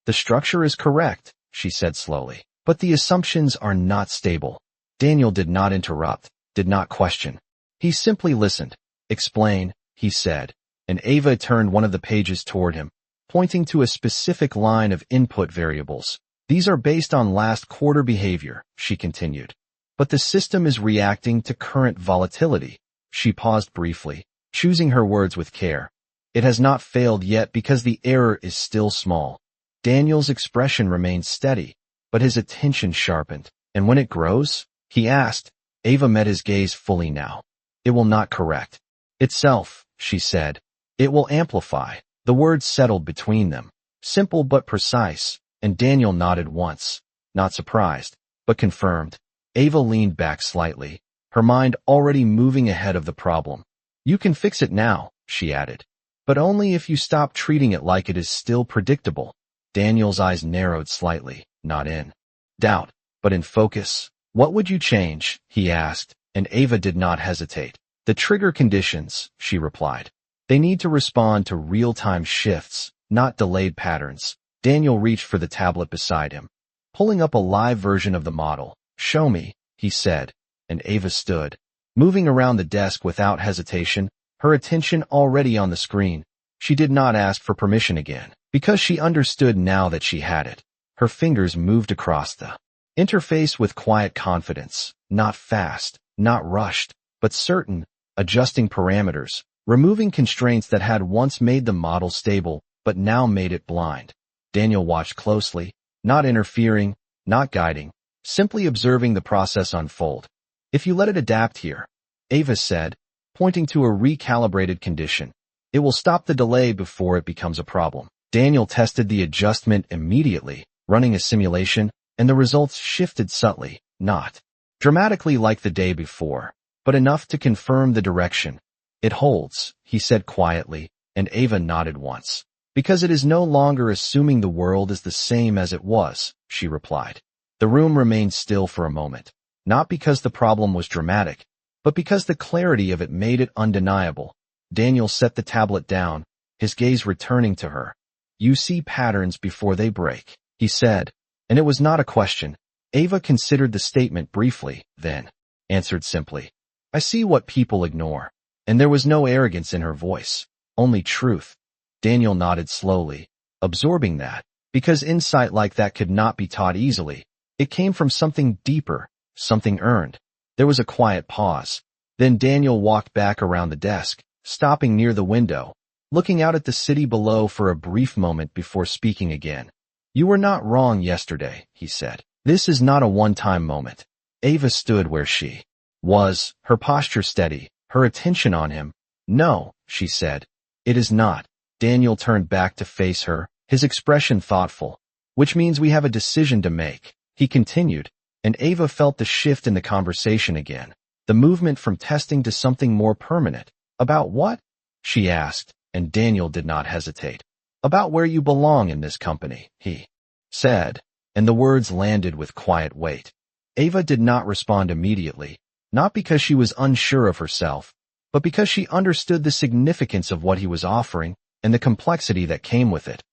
The structure is correct, she said slowly, but the assumptions are not stable. Daniel did not interrupt, did not question. He simply listened. Explain, he said, and Ava turned one of the pages toward him, pointing to a specific line of input variables. These are based on last quarter behavior, she continued. But the system is reacting to current volatility. She paused briefly, choosing her words with care. It has not failed yet because the error is still small. Daniel's expression remained steady, but his attention sharpened. And when it grows? He asked. Ava met his gaze fully now. It will not correct itself, she said. It will amplify. The words settled between them, simple but precise, and Daniel nodded once, not surprised, but confirmed. Ava leaned back slightly, her mind already moving ahead of the problem. You can fix it now, she added, but only if you stop treating it like it is still predictable. Daniel's eyes narrowed slightly, not in doubt, but in focus. What would you change? He asked, and Ava did not hesitate. The trigger conditions, she replied. They need to respond to real-time shifts, not delayed patterns. Daniel reached for the tablet beside him, pulling up a live version of the model. Show me, he said, and Ava stood, moving around the desk without hesitation, her attention already on the screen. She did not ask for permission again, because she understood now that she had it. Her fingers moved across the interface with quiet confidence, not fast, not rushed, but certain, adjusting parameters, removing constraints that had once made the model stable, but now made it blind. Daniel watched closely, not interfering, not guiding, simply observing the process unfold. If you let it adapt here, Ava said, pointing to a recalibrated condition, it will stop the delay before it becomes a problem. Daniel tested the adjustment immediately, running a simulation, and the results shifted subtly, not dramatically like the day before, but enough to confirm the direction. It holds, he said quietly, and Ava nodded once. Because it is no longer assuming the world is the same as it was, she replied. The room remained still for a moment, not because the problem was dramatic, but because the clarity of it made it undeniable. Daniel set the tablet down, his gaze returning to her. You see patterns before they break, he said, and it was not a question. Ava considered the statement briefly, then answered simply. I see what people ignore. And there was no arrogance in her voice, only truth. Daniel nodded slowly, absorbing that, because insight like that could not be taught easily. It came from something deeper, something earned. There was a quiet pause. Then Daniel walked back around the desk, stopping near the window, looking out at the city below for a brief moment before speaking again. You were not wrong yesterday, he said. This is not a one-time moment. Ava stood where she was, her posture steady, her attention on him. No, she said. It is not. Daniel turned back to face her, his expression thoughtful. Which means we have a decision to make, he continued, and Ava felt the shift in the conversation again. The movement from testing to something more permanent. About what? She asked, and Daniel did not hesitate. About where you belong in this company, he said, and the words landed with quiet weight. Ava did not respond immediately, not because she was unsure of herself, but because she understood the significance of what he was offering and the complexity that came with it.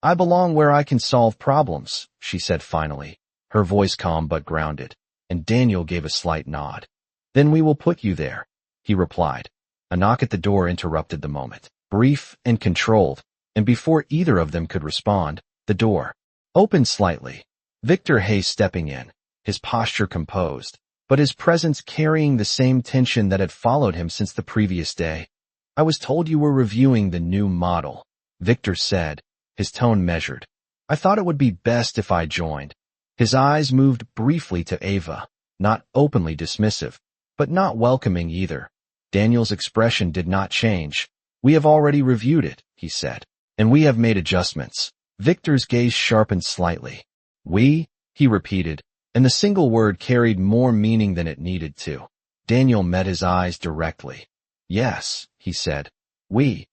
I belong where I can solve problems, she said finally, her voice calm but grounded, and Daniel gave a slight nod. Then we will put you there, he replied. A knock at the door interrupted the moment, brief and controlled, and before either of them could respond, the door opened slightly. Victor Hayes stepping in, his posture composed, but his presence carrying the same tension that had followed him since the previous day. I was told you were reviewing the new model, Victor said, his tone measured. I thought it would be best if I joined. His eyes moved briefly to Ava, not openly dismissive, but not welcoming either. Daniel's expression did not change. We have already reviewed it, he said, and we have made adjustments. Victor's gaze sharpened slightly. We, he repeated, and the single word carried more meaning than it needed to. Daniel met his eyes directly. Yes, he said. We.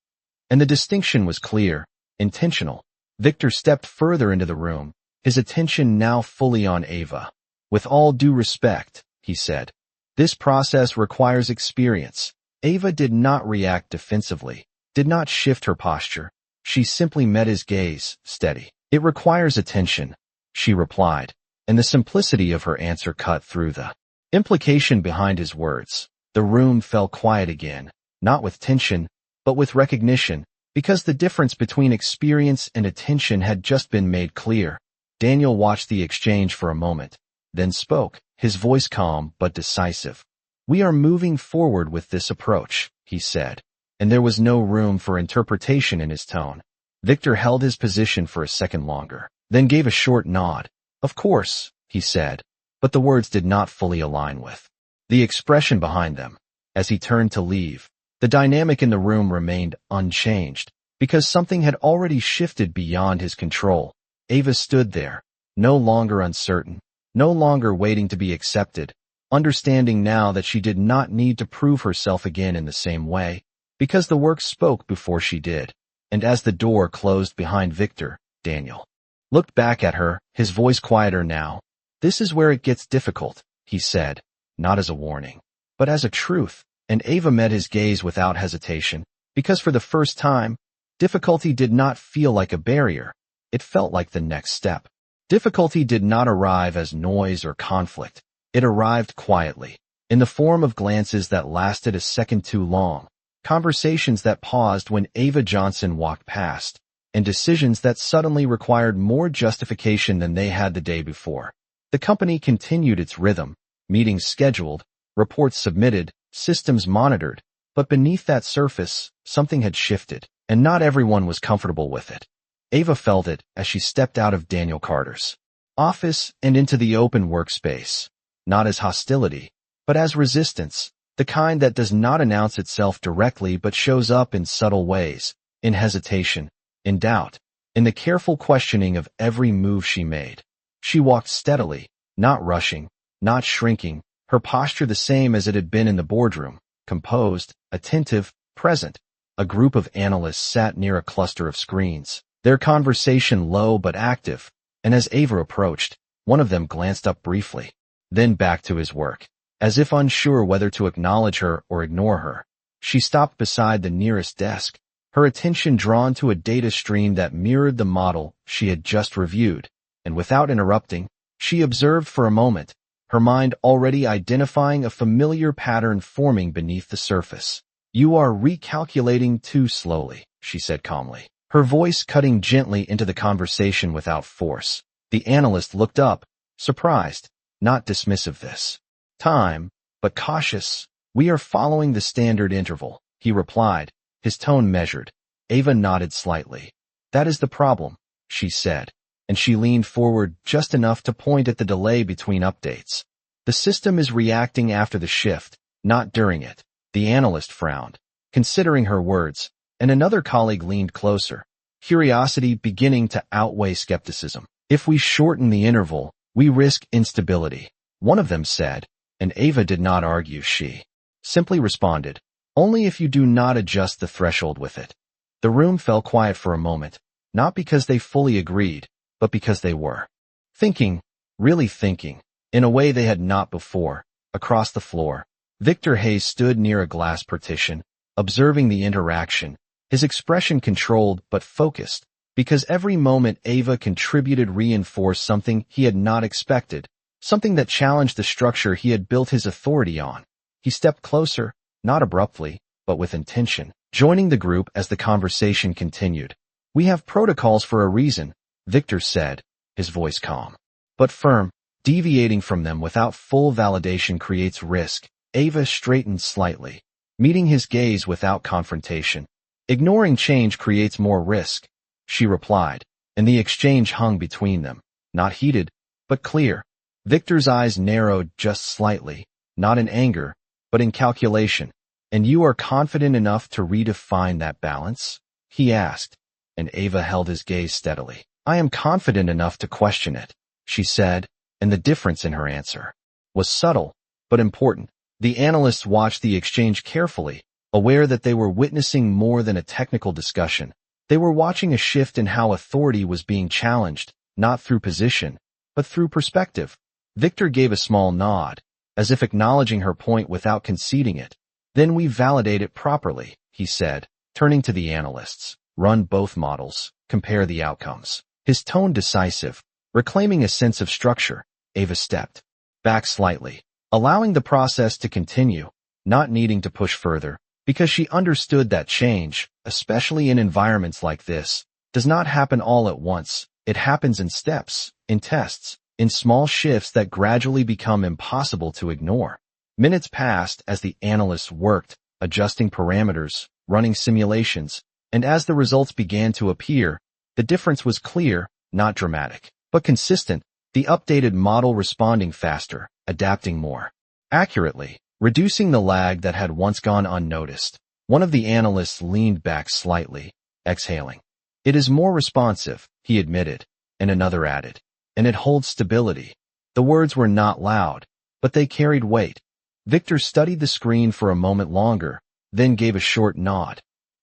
And the distinction was clear, intentional. Victor stepped further into the room, his attention now fully on Ava. With all due respect, he said, this process requires experience. Ava did not react defensively, did not shift her posture. She simply met his gaze, steady. It requires attention, she replied, and the simplicity of her answer cut through the implication behind his words. The room fell quiet again, not with tension, but with recognition, because the difference between experience and attention had just been made clear. Daniel watched the exchange for a moment, then spoke, his voice calm but decisive. We are moving forward with this approach, he said, and there was no room for interpretation in his tone. Victor held his position for a second longer, then gave a short nod. Of course, he said, but the words did not fully align with the expression behind them. As he turned to leave, the dynamic in the room remained unchanged, because something had already shifted beyond his control. Ava stood there, no longer uncertain, no longer waiting to be accepted, understanding now that she did not need to prove herself again in the same way, because the work spoke before she did. And as the door closed behind Victor, Daniel looked back at her, his voice quieter now. This is where it gets difficult, he said, not as a warning, but as a truth. And Ava met his gaze without hesitation, because for the first time, difficulty did not feel like a barrier. It felt like the next step. Difficulty did not arrive as noise or conflict. It arrived quietly, in the form of glances that lasted a second too long, conversations that paused when Ava Johnson walked past, and decisions that suddenly required more justification than they had the day before. The company continued its rhythm, meetings scheduled, reports submitted, systems monitored, but beneath that surface, something had shifted, and not everyone was comfortable with it. Ava felt it as she stepped out of Daniel Carter's office and into the open workspace, not as hostility, but as resistance, the kind that does not announce itself directly but shows up in subtle ways, in hesitation, in doubt, in the careful questioning of every move she made. She walked steadily, not rushing, not shrinking, her posture the same as it had been in the boardroom, composed, attentive, present. A group of analysts sat near a cluster of screens, their conversation low but active, and as Ava approached, one of them glanced up briefly, then back to his work, as if unsure whether to acknowledge her or ignore her. She stopped beside the nearest desk, her attention drawn to a data stream that mirrored the model she had just reviewed, and without interrupting, she observed for a moment, her mind already identifying a familiar pattern forming beneath the surface. You are recalculating too slowly, she said calmly, her voice cutting gently into the conversation without force. The analyst looked up, surprised, not dismissive this time, but cautious. We are following the standard interval, he replied, his tone measured. Ava nodded slightly. That is the problem, she said, and she leaned forward just enough to point at the delay between updates. The system is reacting after the shift, not during it. The analyst frowned, considering her words, and another colleague leaned closer, curiosity beginning to outweigh skepticism. If we shorten the interval, we risk instability, one of them said, and Ava did not argue. She simply responded, only if you do not adjust the threshold with it. The room fell quiet for a moment, not because they fully agreed, but because they were thinking, really thinking, in a way they had not before. Across the floor, Victor Hayes stood near a glass partition, observing the interaction, his expression controlled but focused, because every moment Ava contributed reinforced something he had not expected, something that challenged the structure he had built his authority on. He stepped closer, not abruptly, but with intention, joining the group as the conversation continued. We have protocols for a reason, Victor said, his voice calm, but firm. Deviating from them without full validation creates risk. Ava straightened slightly, meeting his gaze without confrontation. Ignoring change creates more risk, she replied, and the exchange hung between them, not heated, but clear. Victor's eyes narrowed just slightly, not in anger, but in calculation. "And you are confident enough to redefine that balance?" he asked, and Ava held his gaze steadily. "I am confident enough to question it," she said, and the difference in her answer was subtle, but important. The analysts watched the exchange carefully, aware that they were witnessing more than a technical discussion. They were watching a shift in how authority was being challenged, not through position, but through perspective. Victor gave a small nod, as if acknowledging her point without conceding it. "Then we validate it properly," he said, turning to the analysts. "Run both models, compare the outcomes." His tone decisive, reclaiming a sense of structure. Ava stepped back slightly, allowing the process to continue, not needing to push further, because she understood that change, especially in environments like this, does not happen all at once. It happens in steps, in tests, in small shifts that gradually become impossible to ignore. Minutes passed as the analysts worked, adjusting parameters, running simulations, and as the results began to appear, the difference was clear, not dramatic, but consistent. The updated model responding faster, adapting more accurately, reducing the lag that had once gone unnoticed. One of the analysts leaned back slightly, exhaling. "It is more responsive," he admitted, and another added, "and it holds stability." The words were not loud, but they carried weight. Victor studied the screen for a moment longer, then gave a short nod.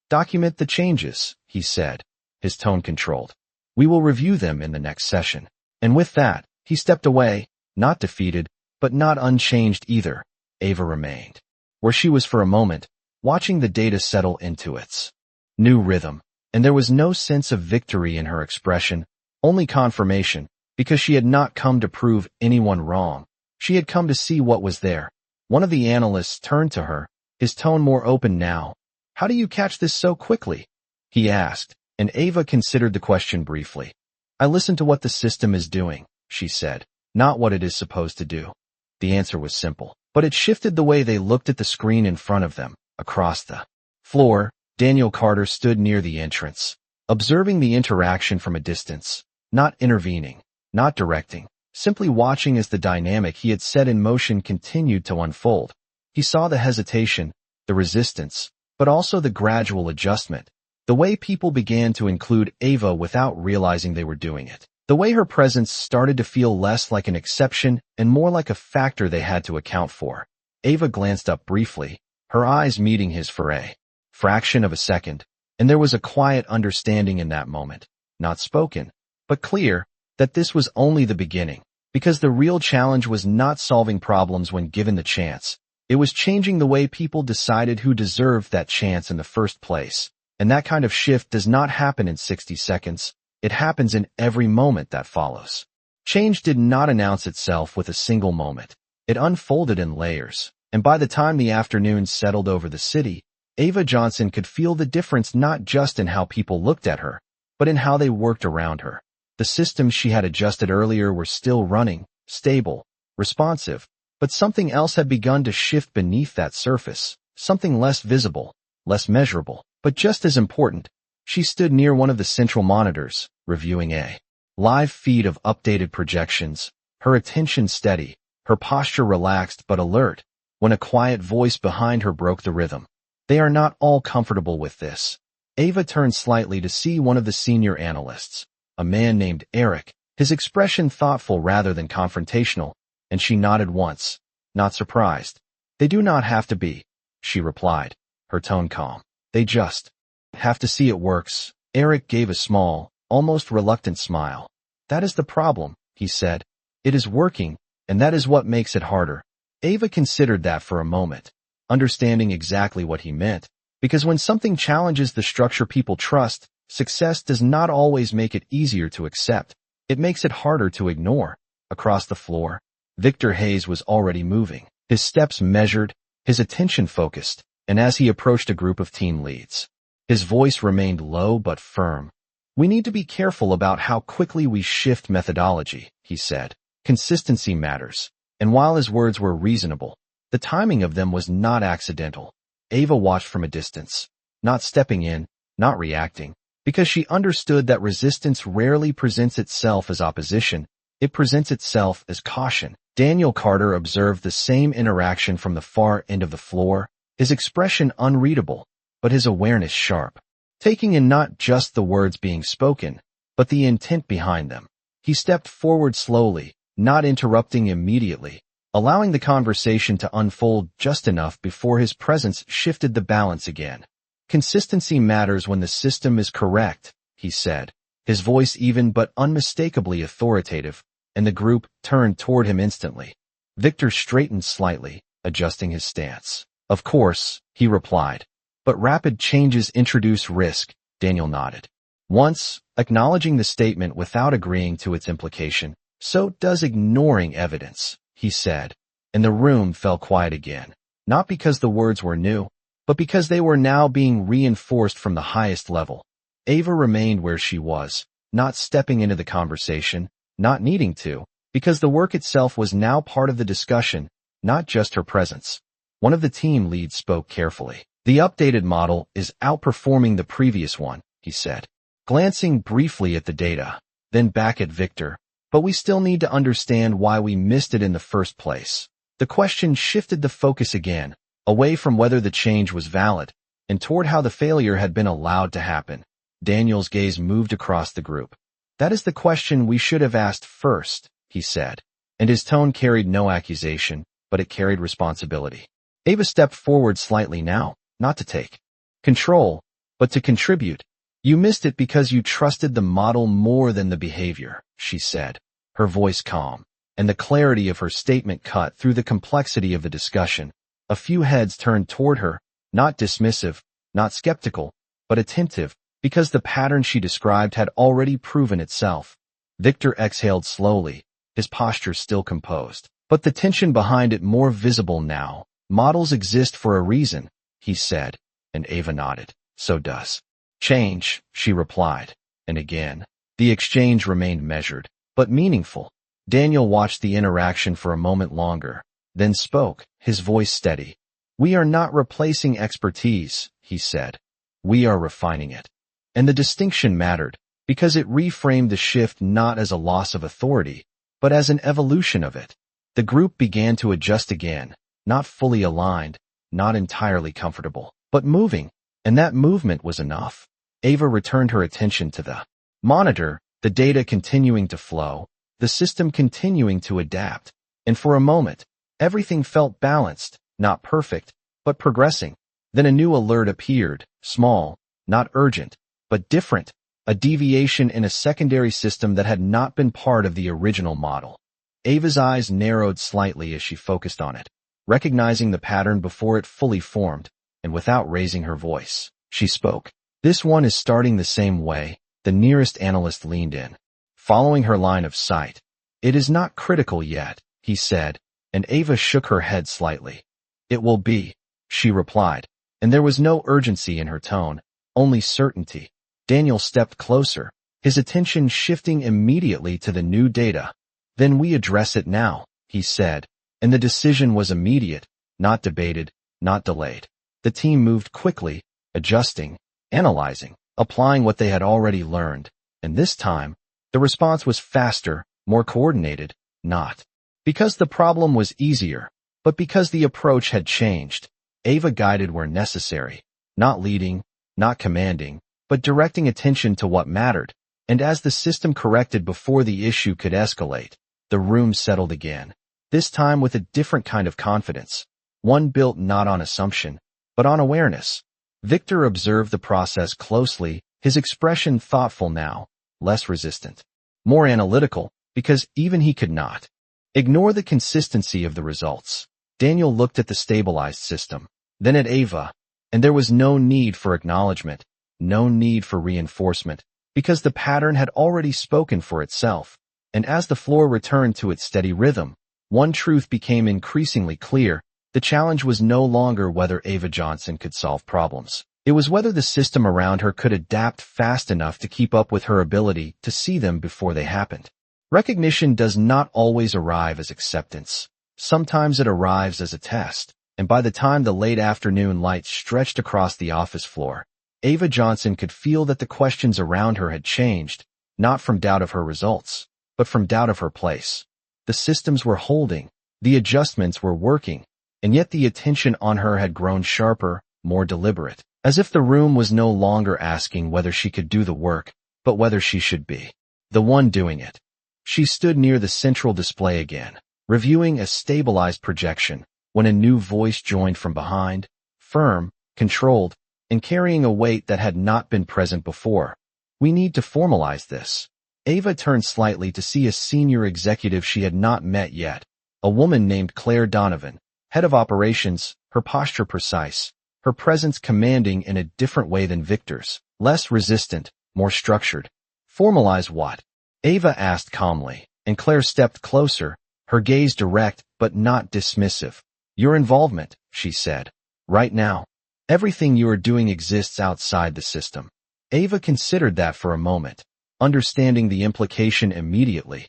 "Document the changes," he said, his tone controlled. "We will review them in the next session." And with that, he stepped away, not defeated, but not unchanged either. Ava remained where she was for a moment, watching the data settle into its new rhythm, and there was no sense of victory in her expression, only confirmation, because she had not come to prove anyone wrong. She had come to see what was there. One of the analysts turned to her, his tone more open now. "How do you catch this so quickly?" he asked, and Ava considered the question briefly. "I listen to what the system is doing," she said, "not what it is supposed to do." The answer was simple, but it shifted the way they looked at the screen in front of them. Across the floor, Daniel Carter stood near the entrance, observing the interaction from a distance, not intervening, not directing, simply watching as the dynamic he had set in motion continued to unfold. He saw the hesitation, the resistance, but also the gradual adjustment, the way people began to include Ava without realizing they were doing it, the way her presence started to feel less like an exception and more like a factor they had to account for. Ava glanced up briefly, her eyes meeting his for a fraction of a second, and there was a quiet understanding in that moment, not spoken, but clear, that this was only the beginning, because the real challenge was not solving problems when given the chance. It was changing the way people decided who deserved that chance in the first place. And that kind of shift does not happen in 60 seconds. It happens in every moment that follows. Change did not announce itself with a single moment. It unfolded in layers, and by the time the afternoon settled over the city, Ava Johnson could feel the difference not just in how people looked at her, but in how they worked around her. The systems she had adjusted earlier were still running, stable, responsive, but something else had begun to shift beneath that surface, something less visible, less measurable, but just as important. She stood near one of the central monitors, reviewing a live feed of updated projections, her attention steady, her posture relaxed but alert, when a quiet voice behind her broke the rhythm. "They are not all comfortable with this." Ava turned slightly to see one of the senior analysts, a man named Eric, his expression thoughtful rather than confrontational, and she nodded once, not surprised. "They do not have to be," she replied, her tone calm. "They just have to see it works." Eric gave a small, almost reluctant smile. "That is the problem," he said. "It is working, and that is what makes it harder." Ava considered that for a moment, understanding exactly what he meant, because when something challenges the structure people trust, success does not always make it easier to accept. It makes it harder to ignore. Across the floor, Victor Hayes was already moving, his steps measured, his attention focused, and as he approached a group of team leads, his voice remained low but firm. "We need to be careful about how quickly we shift methodology," he said. "Consistency matters." And while his words were reasonable, the timing of them was not accidental. Ava watched from a distance, not stepping in, not reacting, because she understood that resistance rarely presents itself as opposition, it presents itself as caution. Daniel Carter observed the same interaction from the far end of the floor, his expression unreadable, but his awareness sharp, taking in not just the words being spoken, but the intent behind them. He stepped forward slowly, not interrupting immediately, allowing the conversation to unfold just enough before his presence shifted the balance again. Consistency matters when the system is correct, he said, his voice even but unmistakably authoritative, and the group turned toward him instantly. Victor straightened slightly, adjusting his stance. Of course, he replied. But rapid changes introduce risk, Daniel nodded. Once, acknowledging the statement without agreeing to its implication, so does ignoring evidence, he said, and the room fell quiet again, not because the words were new, but because they were now being reinforced from the highest level. Ava remained where she was, not stepping into the conversation, not needing to, because the work itself was now part of the discussion, not just her presence. One of the team leads spoke carefully. The updated model is outperforming the previous one, he said, glancing briefly at the data, then back at Victor. But we still need to understand why we missed it in the first place. The question shifted the focus again, away from whether the change was valid, and toward how the failure had been allowed to happen. Daniel's gaze moved across the group. That is the question we should have asked first, he said, and his tone carried no accusation, but it carried responsibility. Ava stepped forward slightly now, not to take control, but to contribute. You missed it because you trusted the model more than the behavior, she said, her voice calm, and the clarity of her statement cut through the complexity of the discussion. A few heads turned toward her, not dismissive, not skeptical, but attentive, because the pattern she described had already proven itself. Victor exhaled slowly, his posture still composed, but the tension behind it more visible now. Models exist for a reason, he said, and Ava nodded. So does change, she replied, and again. The exchange remained measured, but meaningful. Daniel watched the interaction for a moment longer, then spoke, his voice steady. We are not replacing expertise, he said. We are refining it. And the distinction mattered, because it reframed the shift not as a loss of authority, but as an evolution of it. The group began to adjust again, not fully aligned, not entirely comfortable, but moving, and that movement was enough. Ava returned her attention to the monitor, the data continuing to flow, the system continuing to adapt, and for a moment, everything felt balanced, not perfect, but progressing. Then a new alert appeared, small, not urgent, but different, a deviation in a secondary system that had not been part of the original model. Ava's eyes narrowed slightly as she focused on it, recognizing the pattern before it fully formed, and without raising her voice, she spoke. This one is starting the same way. The nearest analyst leaned in, following her line of sight. It is not critical yet, he said, and Ava shook her head slightly. It will be, she replied, and there was no urgency in her tone, only certainty. Daniel stepped closer, his attention shifting immediately to the new data. Then we address it now, he said, and the decision was immediate, not debated, not delayed. The team moved quickly, adjusting, analyzing, applying what they had already learned, and this time, the response was faster, more coordinated, not because the problem was easier, but because the approach had changed. Ava guided where necessary, not leading, not commanding, but directing attention to what mattered, and as the system corrected before the issue could escalate, the room settled again, this time with a different kind of confidence, one built not on assumption, but on awareness. Victor observed the process closely, his expression thoughtful now, less resistant, more analytical, because even he could not ignore the consistency of the results. Daniel looked at the stabilized system, then at Ava, and there was no need for acknowledgement, no need for reinforcement, because the pattern had already spoken for itself. And as the floor returned to its steady rhythm, one truth became increasingly clear. The challenge was no longer whether Ava Johnson could solve problems. It was whether the system around her could adapt fast enough to keep up with her ability to see them before they happened. Recognition does not always arrive as acceptance. Sometimes it arrives as a test, and by the time the late afternoon light stretched across the office floor, Ava Johnson could feel that the questions around her had changed, not from doubt of her results, but from doubt of her place. The systems were holding, the adjustments were working, and yet the attention on her had grown sharper, more deliberate, as if the room was no longer asking whether she could do the work, but whether she should be the one doing it. She stood near the central display again, reviewing a stabilized projection, when a new voice joined from behind, firm, controlled, and carrying a weight that had not been present before. We need to formalize this. Ava turned slightly to see a senior executive she had not met yet, a woman named Claire Donovan, head of operations, her posture precise, her presence commanding in a different way than Victor's, less resistant, more structured. Formalize what? Ava asked calmly, and Claire stepped closer, her gaze direct but not dismissive. Your involvement, she said. Right now. Everything you are doing exists outside the system. Ava considered that for a moment, understanding the implication immediately.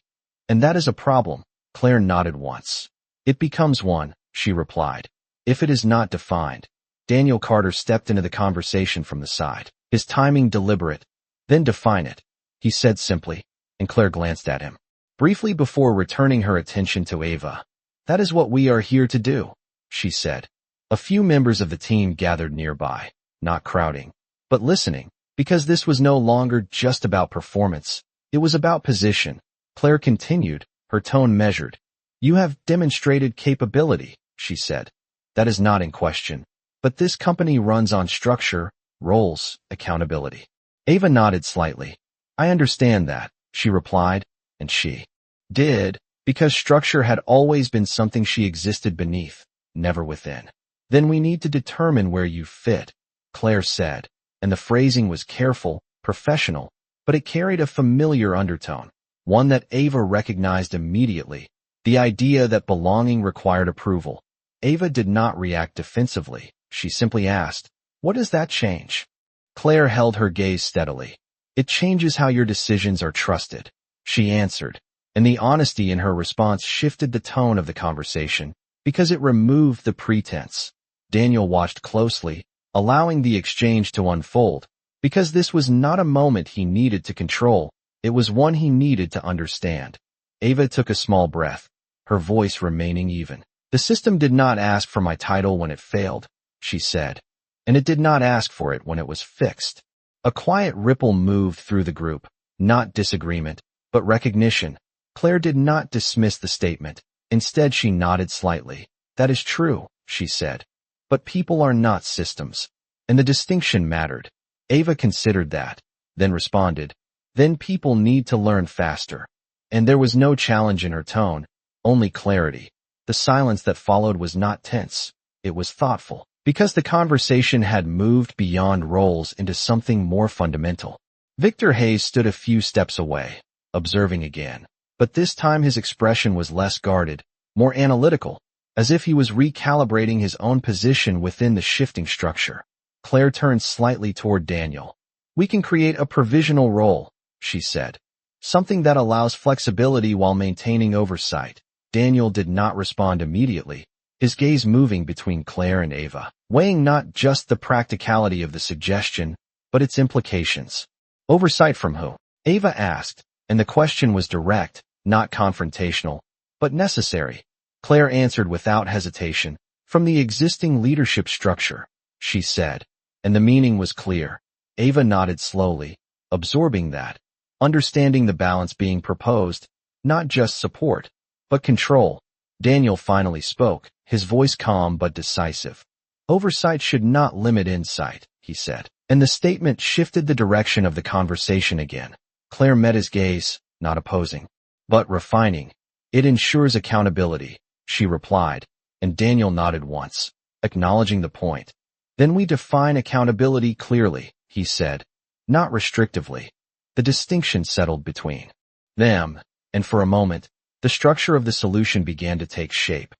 And that is a problem. Claire nodded once. It becomes one, she replied, if it is not defined. Daniel Carter stepped into the conversation from the side, his timing deliberate. Then define it, he said simply, and Claire glanced at him, briefly before returning her attention to Ava. That is what we are here to do, she said. A few members of the team gathered nearby, not crowding, but listening, because this was no longer just about performance. It was about position. Claire continued, her tone measured. You have demonstrated capability, she said. That is not in question. But this company runs on structure, roles, accountability. Ava nodded slightly. I understand that, she replied, and she did, because structure had always been something she existed beneath, never within. Then we need to determine where you fit, Claire said, and the phrasing was careful, professional, but it carried a familiar undertone, one that Ava recognized immediately, the idea that belonging required approval. Ava did not react defensively. She simply asked, what does that change? Claire held her gaze steadily. It changes how your decisions are trusted, she answered, and the honesty in her response shifted the tone of the conversation, because it removed the pretense. Daniel watched closely, allowing the exchange to unfold, because this was not a moment he needed to control, it was one he needed to understand. Ava took a small breath, her voice remaining even. The system did not ask for my title when it failed, she said, and it did not ask for it when it was fixed. A quiet ripple moved through the group, not disagreement, but recognition. Claire did not dismiss the statement. Instead, she nodded slightly. That is true, she said. But people are not systems, and the distinction mattered. Ava considered that, then responded, then people need to learn faster. And there was no challenge in her tone, only clarity. The silence that followed was not tense, it was thoughtful, because the conversation had moved beyond roles into something more fundamental. Victor Hayes stood a few steps away, observing again, but this time his expression was less guarded, more analytical, as if he was recalibrating his own position within the shifting structure. Claire turned slightly toward Daniel. We can create a provisional role, she said. Something that allows flexibility while maintaining oversight. Daniel did not respond immediately, his gaze moving between Claire and Ava, weighing not just the practicality of the suggestion, but its implications. Oversight from who? Ava asked, and the question was direct, not confrontational, but necessary. Claire answered without hesitation, from the existing leadership structure, she said, and the meaning was clear. Ava nodded slowly, absorbing that, understanding the balance being proposed, not just support, but control. Daniel finally spoke, his voice calm but decisive. Oversight should not limit insight, he said, and the statement shifted the direction of the conversation again. Claire met his gaze, not opposing, but refining. It ensures accountability, she replied, and Daniel nodded once, acknowledging the point. Then we define accountability clearly, he said, not restrictively. The distinction settled between them, and for a moment, the structure of the solution began to take shape.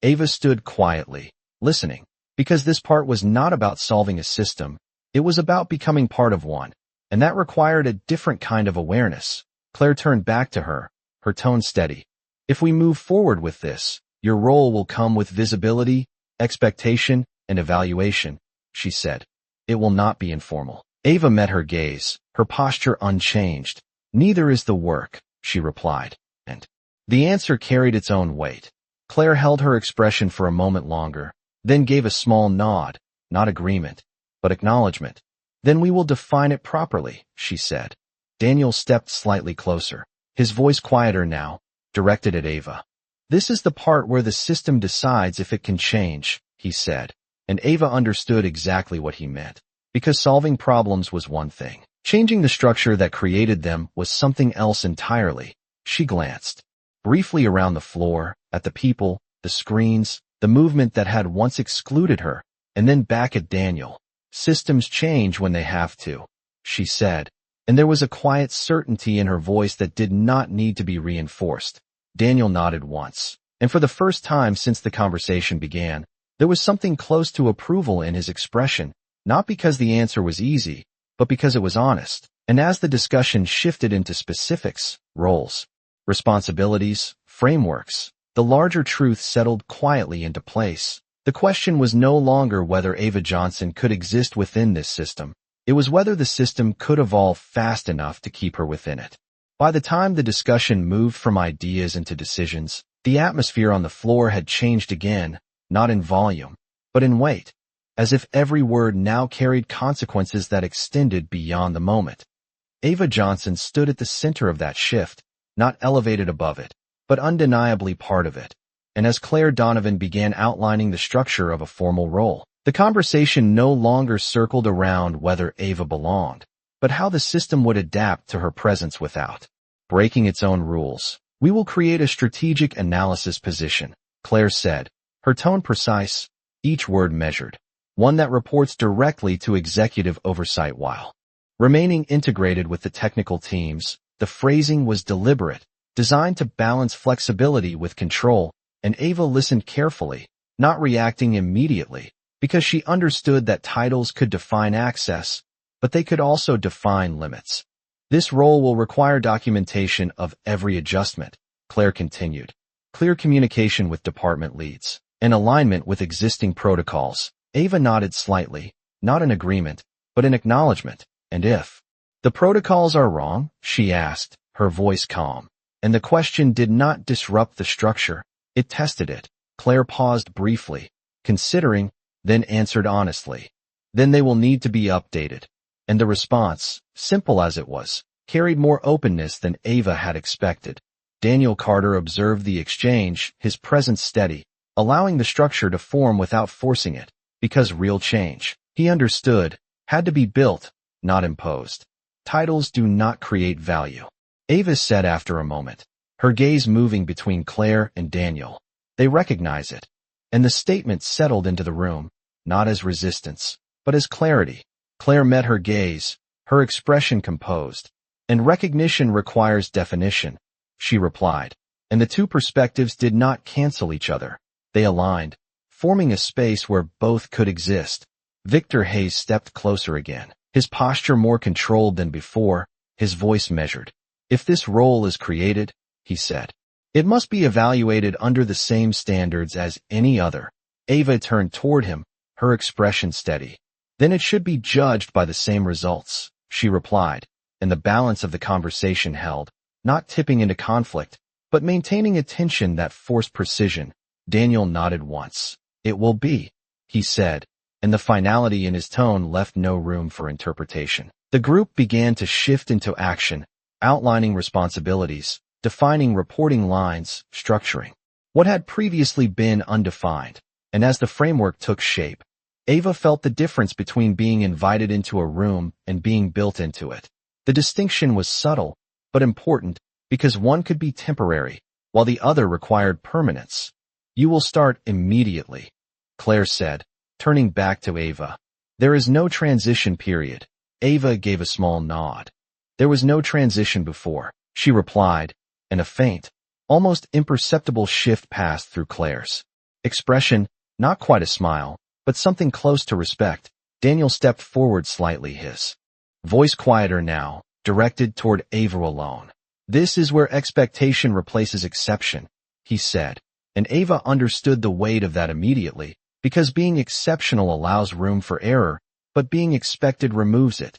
Ava stood quietly, listening, because this part was not about solving a system, it was about becoming part of one, and that required a different kind of awareness. Claire turned back to her, her tone steady. If we move forward with this, your role will come with visibility, expectation, and evaluation, she said. It will not be informal. Ava met her gaze, her posture unchanged. Neither is the work, she replied, and the answer carried its own weight. Claire held her expression for a moment longer, then gave a small nod, not agreement, but acknowledgement. Then we will define it properly, she said. Daniel stepped slightly closer, his voice quieter now, directed at Ava. This is the part where the system decides if it can change, he said, and Ava understood exactly what he meant. Because solving problems was one thing. Changing the structure that created them was something else entirely. She glanced briefly around the floor, at the people, the screens, the movement that had once excluded her, and then back at Daniel. Systems change when they have to, she said, and there was a quiet certainty in her voice that did not need to be reinforced. Daniel nodded once, and for the first time since the conversation began, there was something close to approval in his expression, not because the answer was easy, but because it was honest. And as the discussion shifted into specifics, roles, responsibilities, frameworks, the larger truth settled quietly into place. The question was no longer whether Ava Johnson could exist within this system. It was whether the system could evolve fast enough to keep her within it. By the time the discussion moved from ideas into decisions, the atmosphere on the floor had changed again, not in volume, but in weight, as if every word now carried consequences that extended beyond the moment. Ava Johnson stood at the center of that shift, not elevated above it, but undeniably part of it. And as Claire Donovan began outlining the structure of a formal role, the conversation no longer circled around whether Ava belonged, but how the system would adapt to her presence without breaking its own rules. We will create a strategic analysis position, Claire said, her tone precise, each word measured, one that reports directly to executive oversight while remaining integrated with the technical teams. The phrasing was deliberate, designed to balance flexibility with control, and Ava listened carefully, not reacting immediately, because she understood that titles could define access, but they could also define limits. This role will require documentation of every adjustment, Claire continued, clear communication with department leads, and alignment with existing protocols. Ava nodded slightly, not in agreement, but in acknowledgement. And if the protocols are wrong, she asked, her voice calm, and the question did not disrupt the structure, it tested it. Claire paused briefly, considering, then answered honestly. Then they will need to be updated. And the response, simple as it was, carried more openness than Ava had expected. Daniel Carter observed the exchange, his presence steady, allowing the structure to form without forcing it, because real change, he understood, had to be built, not imposed. Titles do not create value, Ava said after a moment, her gaze moving between Claire and Daniel. They recognize it. And the statement settled into the room, not as resistance, but as clarity. Claire met her gaze, her expression composed. And recognition requires definition, she replied. And the two perspectives did not cancel each other. They aligned, forming a space where both could exist. Victor Hayes stepped closer again, his posture more controlled than before, his voice measured. If this role is created, he said, it must be evaluated under the same standards as any other. Ava turned toward him, her expression steady. Then it should be judged by the same results, she replied, and the balance of the conversation held, not tipping into conflict, but maintaining a tension that forced precision. Daniel nodded once. It will be, he said, and the finality in his tone left no room for interpretation. The group began to shift into action, outlining responsibilities, defining reporting lines, structuring what had previously been undefined. And as the framework took shape, Ava felt the difference between being invited into a room and being built into it. The distinction was subtle, but important, because one could be temporary, while the other required permanence. You will start immediately, Claire said, turning back to Ava. There is no transition period. Ava gave a small nod. There was no transition before, she replied, and a faint, almost imperceptible shift passed through Claire's expression, not quite a smile, but something close to respect. Daniel stepped forward slightly, his voice quieter now, directed toward Ava alone. This is where expectation replaces exception, he said, and Ava understood the weight of that immediately, because being exceptional allows room for error, but being expected removes it.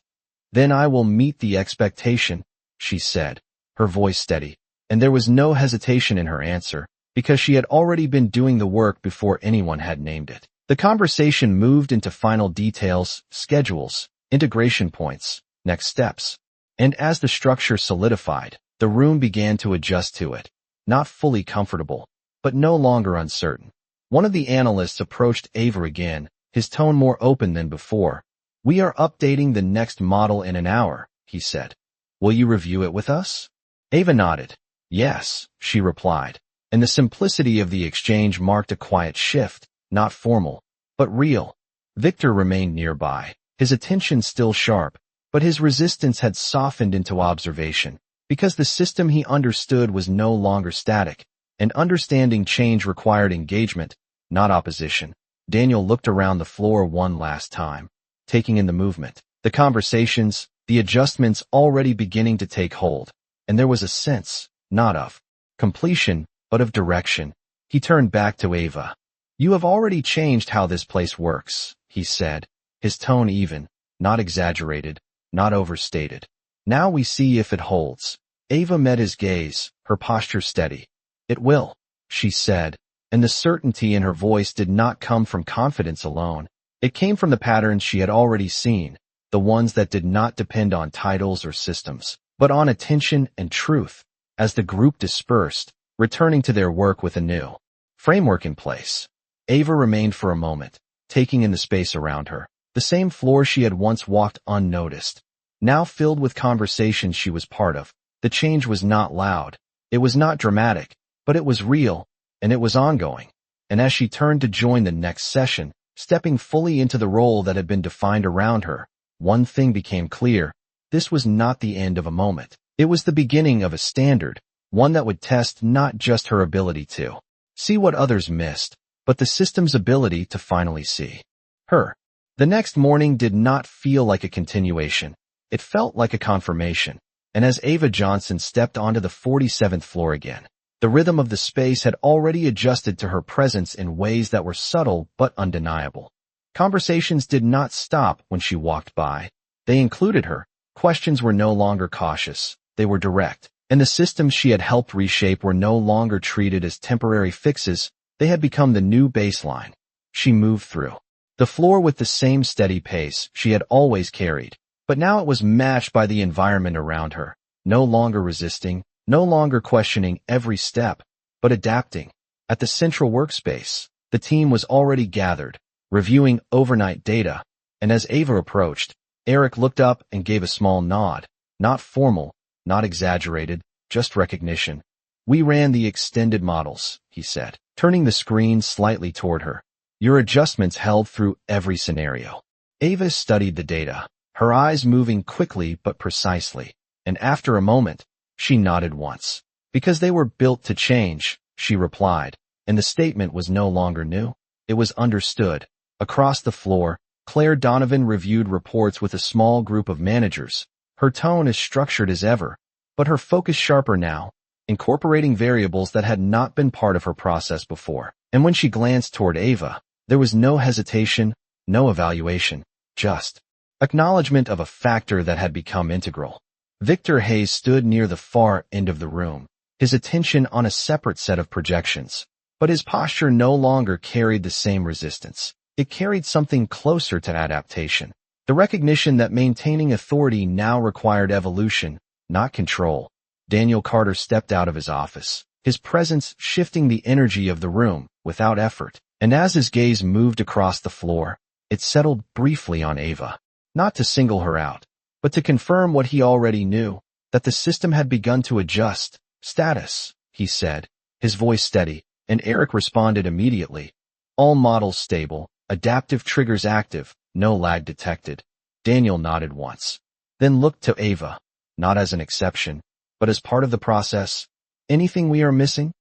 Then I will meet the expectation, she said, her voice steady, and there was no hesitation in her answer, because she had already been doing the work before anyone had named it. The conversation moved into final details, schedules, integration points, next steps. And as the structure solidified, the room began to adjust to it. Not fully comfortable, but no longer uncertain. One of the analysts approached Ava again, his tone more open than before. We are updating the next model in an hour, he said. Will you review it with us? Ava nodded. Yes, she replied, and the simplicity of the exchange marked a quiet shift, not formal, but real. Victor remained nearby, his attention still sharp, but his resistance had softened into observation, because the system he understood was no longer static, and understanding change required engagement, not opposition. Daniel looked around the floor one last time, taking in the movement, the conversations, the adjustments already beginning to take hold, and there was a sense, not of completion, but of direction. He turned back to Ava. You have already changed how this place works, he said, his tone even, not exaggerated, not overstated. Now we see if it holds. Ava met his gaze, her posture steady. It will, she said, and the certainty in her voice did not come from confidence alone. It came from the patterns she had already seen, the ones that did not depend on titles or systems, but on attention and truth. As the group dispersed, returning to their work with a new framework in place, Ava remained for a moment, taking in the space around her. The same floor she had once walked unnoticed, now filled with conversations she was part of. The change was not loud, it was not dramatic, but it was real, and it was ongoing. And as she turned to join the next session, stepping fully into the role that had been defined around her, one thing became clear. This was not the end of a moment. It was the beginning of a standard, one that would test not just her ability to see what others missed, but the system's ability to finally see her. The next morning did not feel like a continuation. It felt like a confirmation. And as Ava Johnson stepped onto the 47th floor again, the rhythm of the space had already adjusted to her presence in ways that were subtle but undeniable. Conversations did not stop when she walked by. They included her. Questions were no longer cautious. They were direct. And the systems she had helped reshape were no longer treated as temporary fixes. They had become the new baseline. She moved through the floor with the same steady pace she had always carried, but now it was matched by the environment around her, no longer resisting, no longer questioning every step, but adapting. At the central workspace, the team was already gathered, reviewing overnight data, and as Ava approached, Eric looked up and gave a small nod, not formal, not exaggerated, just recognition. We ran the extended models, he said, turning the screen slightly toward her. Your adjustments held through every scenario. Ava studied the data, her eyes moving quickly but precisely, and after a moment, she nodded once. Because they were built to change, she replied, and the statement was no longer new. It was understood. Across the floor, Claire Donovan reviewed reports with a small group of managers, her tone as structured as ever, but her focus sharper now, incorporating variables that had not been part of her process before. And when she glanced toward Ava, there was no hesitation, no evaluation, just acknowledgement of a factor that had become integral. Victor Hayes stood near the far end of the room, his attention on a separate set of projections. But his posture no longer carried the same resistance. It carried something closer to adaptation, the recognition that maintaining authority now required evolution, not control. Daniel Carter stepped out of his office, his presence shifting the energy of the room without effort. And as his gaze moved across the floor, it settled briefly on Ava, not to single her out, but to confirm what he already knew, that the system had begun to adjust. Status, he said, his voice steady, and Eric responded immediately. All models stable, adaptive triggers active, no lag detected. Daniel nodded once, then looked to Ava, not as an exception, but as part of the process. Anything we are missing?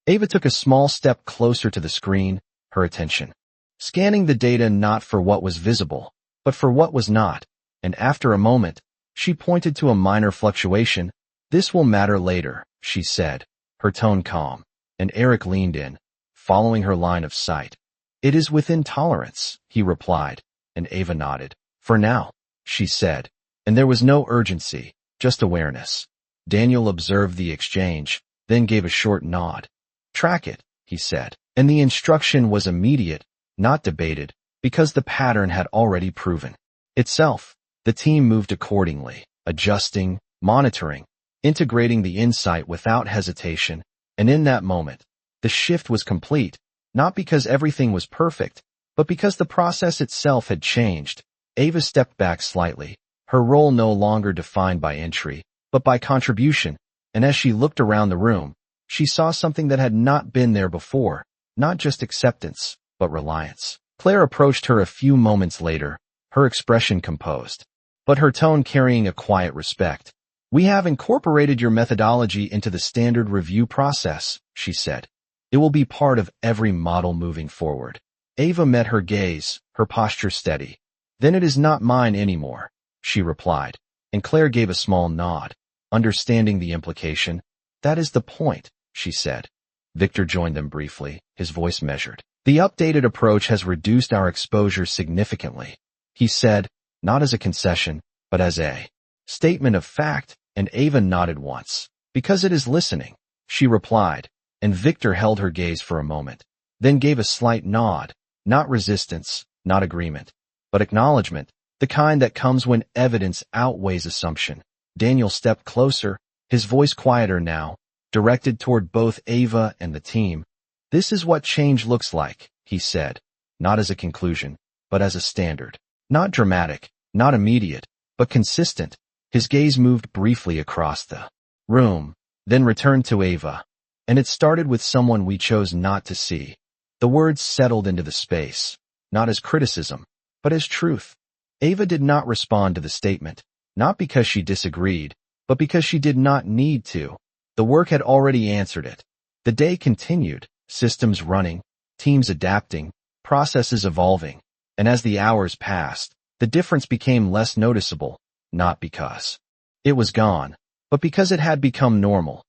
Ava took a small step closer to the screen, her attention scanning the data not for what was visible, but for what was not, and after a moment, she pointed to a minor fluctuation. This will matter later, she said, her tone calm, and Eric leaned in, following her line of sight. It is within tolerance, he replied, and Ava nodded. For now, she said, and there was no urgency, just awareness. Daniel observed the exchange, then gave a short nod. Track it, he said, and the instruction was immediate, not debated, because the pattern had already proven itself. The team moved accordingly, adjusting, monitoring, integrating the insight without hesitation, and in that moment, the shift was complete, not because everything was perfect, but because the process itself had changed. Ava stepped back slightly, her role no longer defined by entry, but by contribution, and as she looked around the room, she saw something that had not been there before, not just acceptance, but reliance. Claire approached her a few moments later, her expression composed, but her tone carrying a quiet respect. We have incorporated your methodology into the standard review process, she said. It will be part of every model moving forward. Ava met her gaze, her posture steady. Then it is not mine anymore, she replied, and Claire gave a small nod, understanding the implication. That is the point, she said. Victor joined them briefly, his voice measured. The updated approach has reduced our exposure significantly, he said, not as a concession, but as a statement of fact, and Ava nodded once. Because it is listening, she replied, and Victor held her gaze for a moment, then gave a slight nod, not resistance, not agreement, but acknowledgement, the kind that comes when evidence outweighs assumption. Daniel stepped closer, his voice quieter now, directed toward both Ava and the team. This is what change looks like, he said, not as a conclusion, but as a standard. Not dramatic, not immediate, but consistent. His gaze moved briefly across the room, then returned to Ava. And it started with someone we chose not to see. The words settled into the space, not as criticism, but as truth. Ava did not respond to the statement, not because she disagreed, but because she did not need to. The work had already answered it. The day continued, systems running, teams adapting, processes evolving, and as the hours passed, the difference became less noticeable, not because it was gone, but because it had become normal.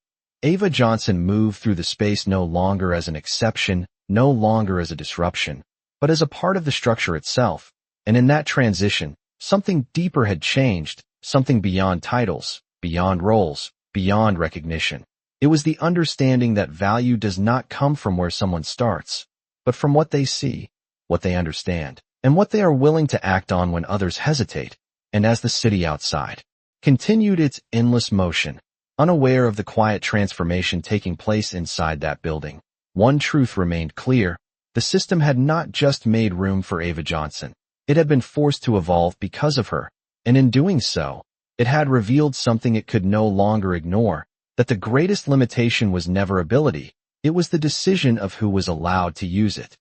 Ava Johnson moved through the space no longer as an exception, no longer as a disruption, but as a part of the structure itself. And in that transition, something deeper had changed, something beyond titles, beyond roles, beyond recognition. It was the understanding that value does not come from where someone starts, but from what they see, what they understand, and what they are willing to act on when others hesitate. And as the city outside continued its endless motion, unaware of the quiet transformation taking place inside that building, one truth remained clear. The system had not just made room for Ava Johnson. It had been forced to evolve because of her, and in doing so, it had revealed something it could no longer ignore, that the greatest limitation was never ability, it was the decision of who was allowed to use it.